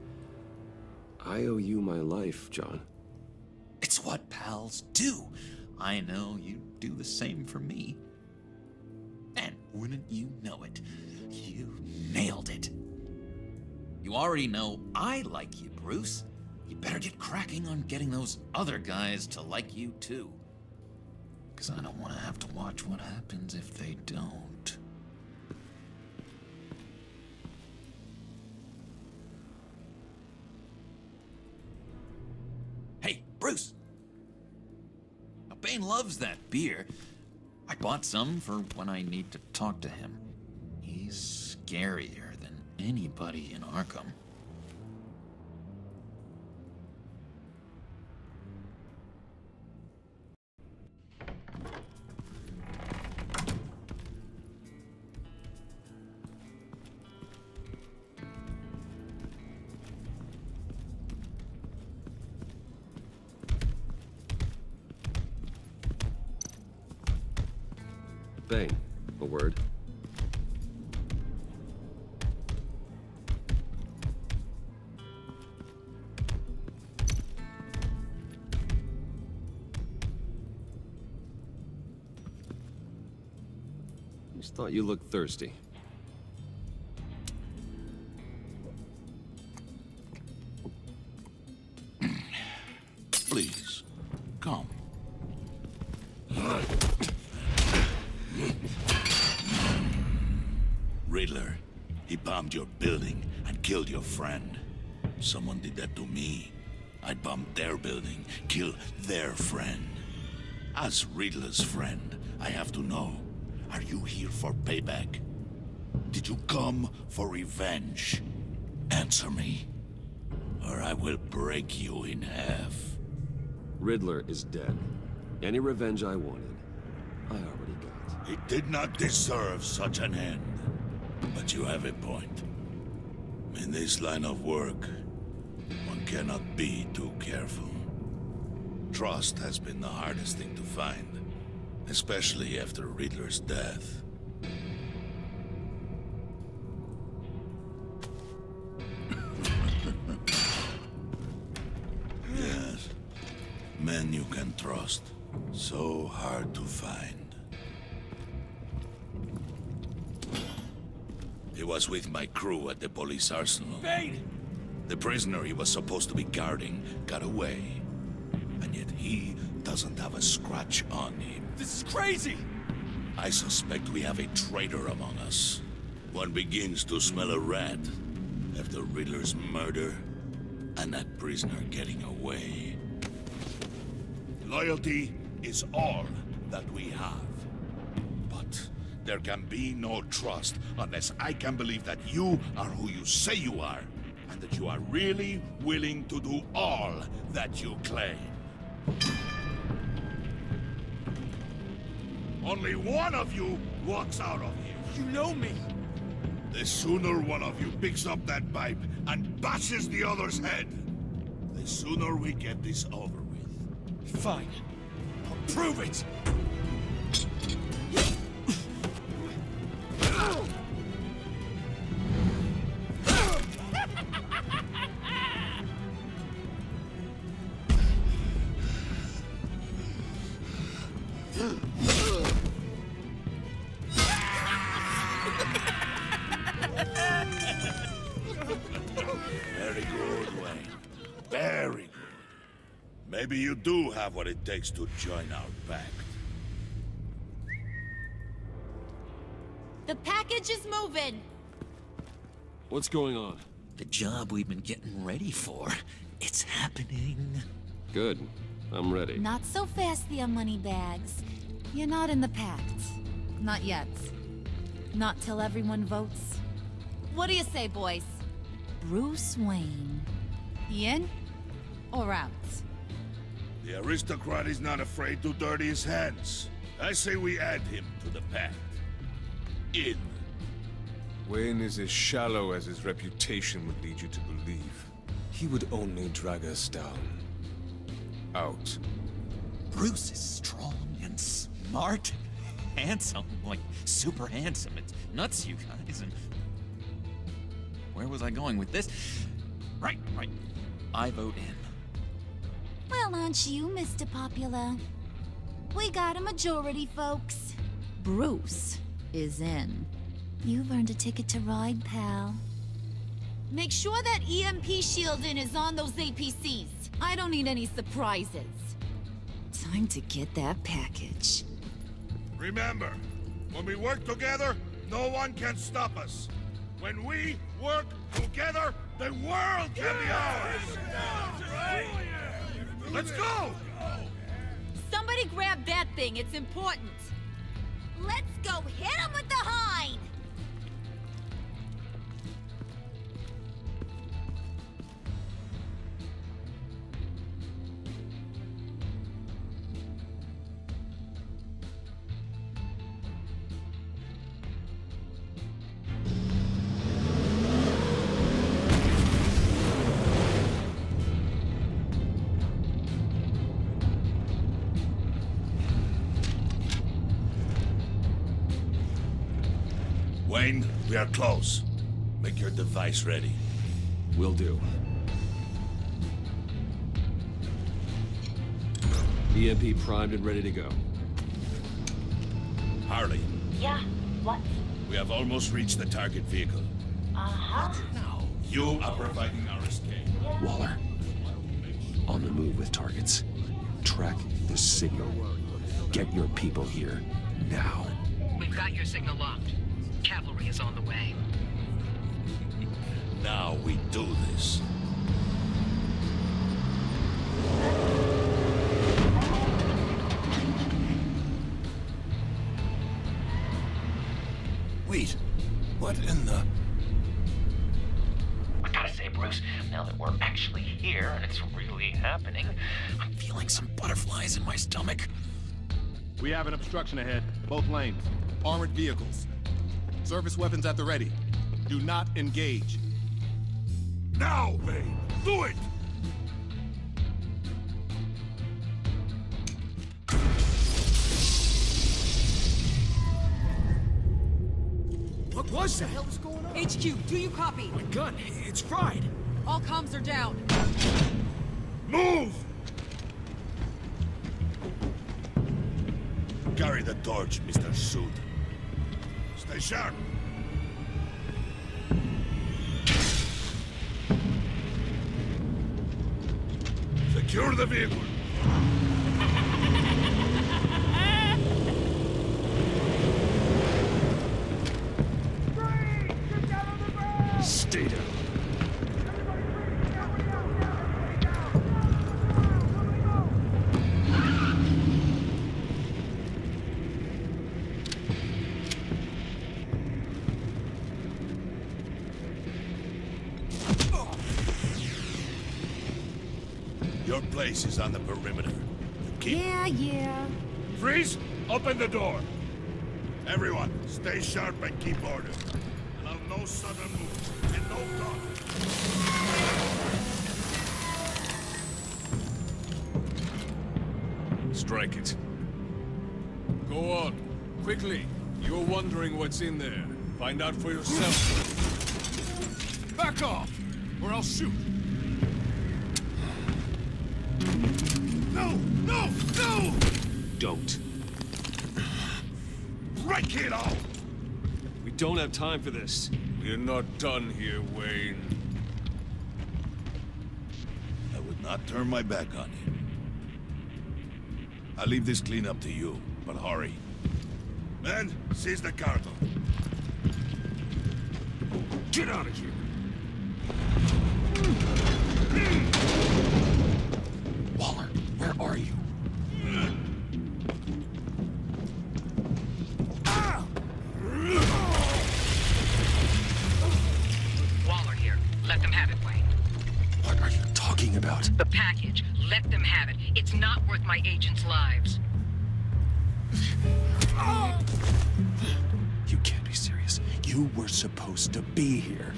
I owe you my life, John. It's what pals do. I know you do the same for me. And wouldn't you know it, you nailed it. You already know I like you, Bruce. You better get cracking on getting those other guys to like you too. Because I don't want to have to watch what happens if they don't. Hey, Bruce! Now, Bane loves that beer. I bought some for when I need to talk to him. He's scarier than anybody in Arkham. Bane, a word. Just thought you looked thirsty. Please, come. Riddler, he bombed your building and killed your friend. Someone did that to me. I'd bomb their building, kill their friend. As Riddler's friend, I have to know, are you here for payback? Did you come for revenge? Answer me, or I will break you in half. Riddler is dead. Any revenge I wanted, I already got. He did not deserve such an end. But you have a point. In this line of work, one cannot be too careful. Trust has been the hardest thing to find, especially after Riddler's death. Yes, men you can trust. So hard to find. He was with my crew at the police arsenal. Bane! The prisoner he was supposed to be guarding got away. And yet he doesn't have a scratch on him. This is crazy! I suspect we have a traitor among us. One begins to smell a rat after Riddler's murder and that prisoner getting away. Loyalty is all that we have. But there can be no trust unless I can believe that you are who you say you are, and that you are really willing to do all that you claim. Only one of you walks out of here. You know me. The sooner one of you picks up that pipe and bashes the other's head, the sooner we get this over with. Fine. I'll prove it! Very good, Wayne. Very good. Maybe you do have what it takes to join our pact. The package is moving. What's going on? The job we've been getting ready for. It's happening. Good. I'm ready. Not so fast, the moneybags. You're not in the pact. Not yet. Not till everyone votes. What do you say, boys? Bruce Wayne. In or out? The aristocrat is not afraid to dirty his hands. I say we add him to the pact. In. Wayne is as shallow as his reputation would lead you to believe. He would only drag us down. Out. Bruce is strong and smart, handsome, like super handsome. It's nuts, you guys. And where was I going with this? Right. I vote in. Well, aren't you, Mr. Popular? We got a majority, folks. Bruce is in. You've earned a ticket to ride, pal. Make sure that EMP shielding is on those APCs. I don't need any surprises. Time to get that package. Remember, when we work together, no one can stop us. When we work together, the world can be ours! Let's go! Somebody grab that thing, it's important. Let's go hit him with the hind! Wayne, we are close. Make your device ready. Will do. EMP primed and ready to go. Harley, Yeah, what? we have almost reached the target vehicle. Uh-huh. Now, you are providing our escape. Waller, on the move with targets. Track the signal. Get your people here, now. We've got your signal locked. Cavalry is on the way. Now we do this. Wait, what in the... I gotta say, Bruce, now that we're actually here and it's really happening, I'm feeling some butterflies in my stomach. We have an obstruction ahead, both lanes. Armored vehicles. Service weapons at the ready. Do not engage. Now, Wayne! Do it! What was that? What the hell is going on? HQ, do you copy? My gun, it's fried. All comms are down. Move! Carry the torch, Mr. Suit. Stay sharp. Secure the vehicle. Stay down. Your place is on the perimeter. Keep... Yeah. Freeze! Open the door! Everyone, stay sharp and keep order. Allow no sudden moves and no talk. Strike it. Go on. Quickly. You're wondering what's in there. Find out for yourself. Back off, or I'll shoot. No! No! No! Don't. Break it off! We don't have time for this. We're not done here, Wayne. I would not turn my back on you. I'll leave this cleanup to you, but hurry. Men, seize the cargo. Get out of here! Waller, where are you? Waller here. Let them have it, Wayne. What are you talking about? The package. Let them have it. It's not worth my agents' lives. You can't be serious. You were supposed to be here.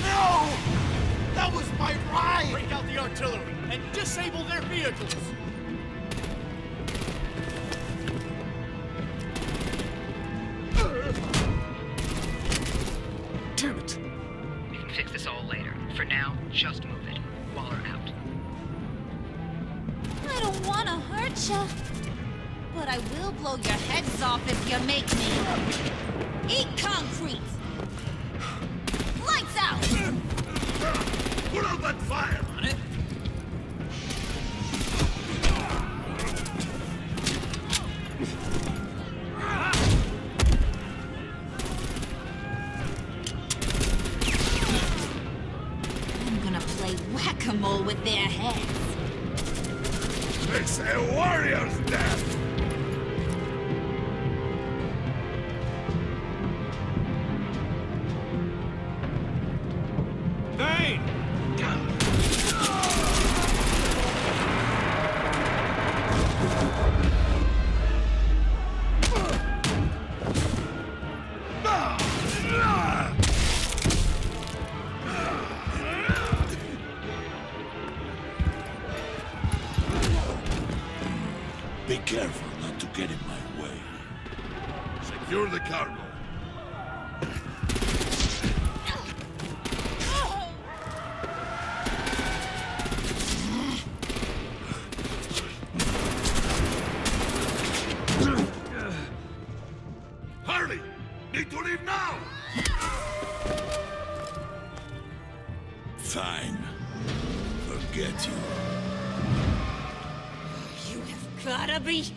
No! That was my ride! Break out the artillery and disable their vehicles! fix this all later. For now, just move it. Waller out. I don't want to hurt ya, but I will blow your heads off if you make me. Eat concrete! Lights out! Put out that fire! On it? I'm gonna play whack-a-mole with their heads. It's a warrior's death! Bane! Be careful not to get in my way. Secure the cargo. Hurry! Need to leave now! Fine. Forget you. You have gotta be...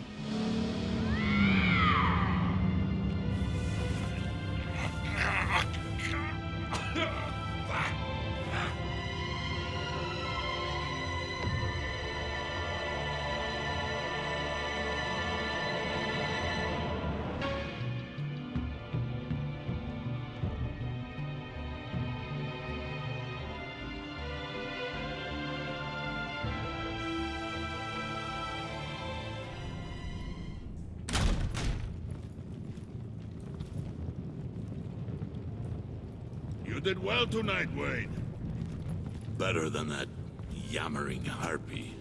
You did well tonight, Wade. Better than that yammering harpy.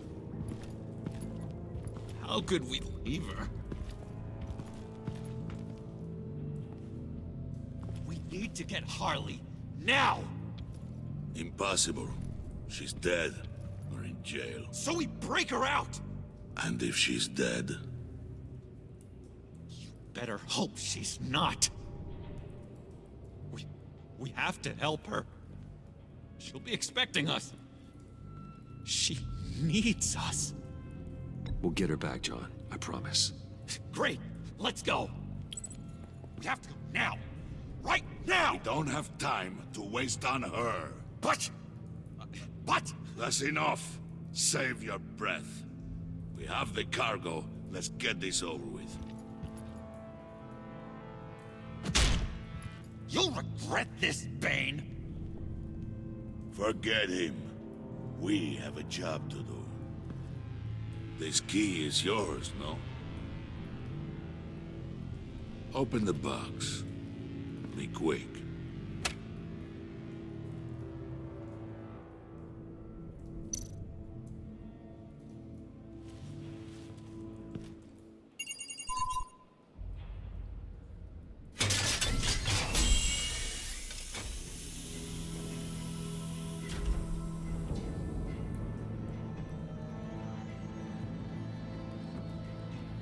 How could we leave her? We need to get Harley, now! Impossible. She's dead, or in jail. So we break her out! And if she's dead? Better hope she's not. We have to help her. She'll be expecting us. She needs us. We'll get her back, John. I promise. Great. Let's go. We have to go now. Right now! We don't have time to waste on her. But... That's enough. Save your breath. We have the cargo. Let's get this over with. You'll regret this, Bane! Forget him. We have a job to do. This key is yours, no? Open the box. Be quick.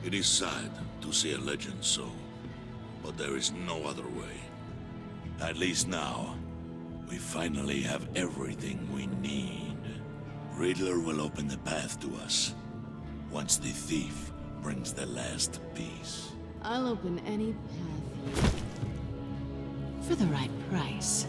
It is sad to see a legend so, but there is no other way. At least now, we finally have everything we need. Riddler will open the path to us, once the thief brings the last piece. I'll open any path for the right price.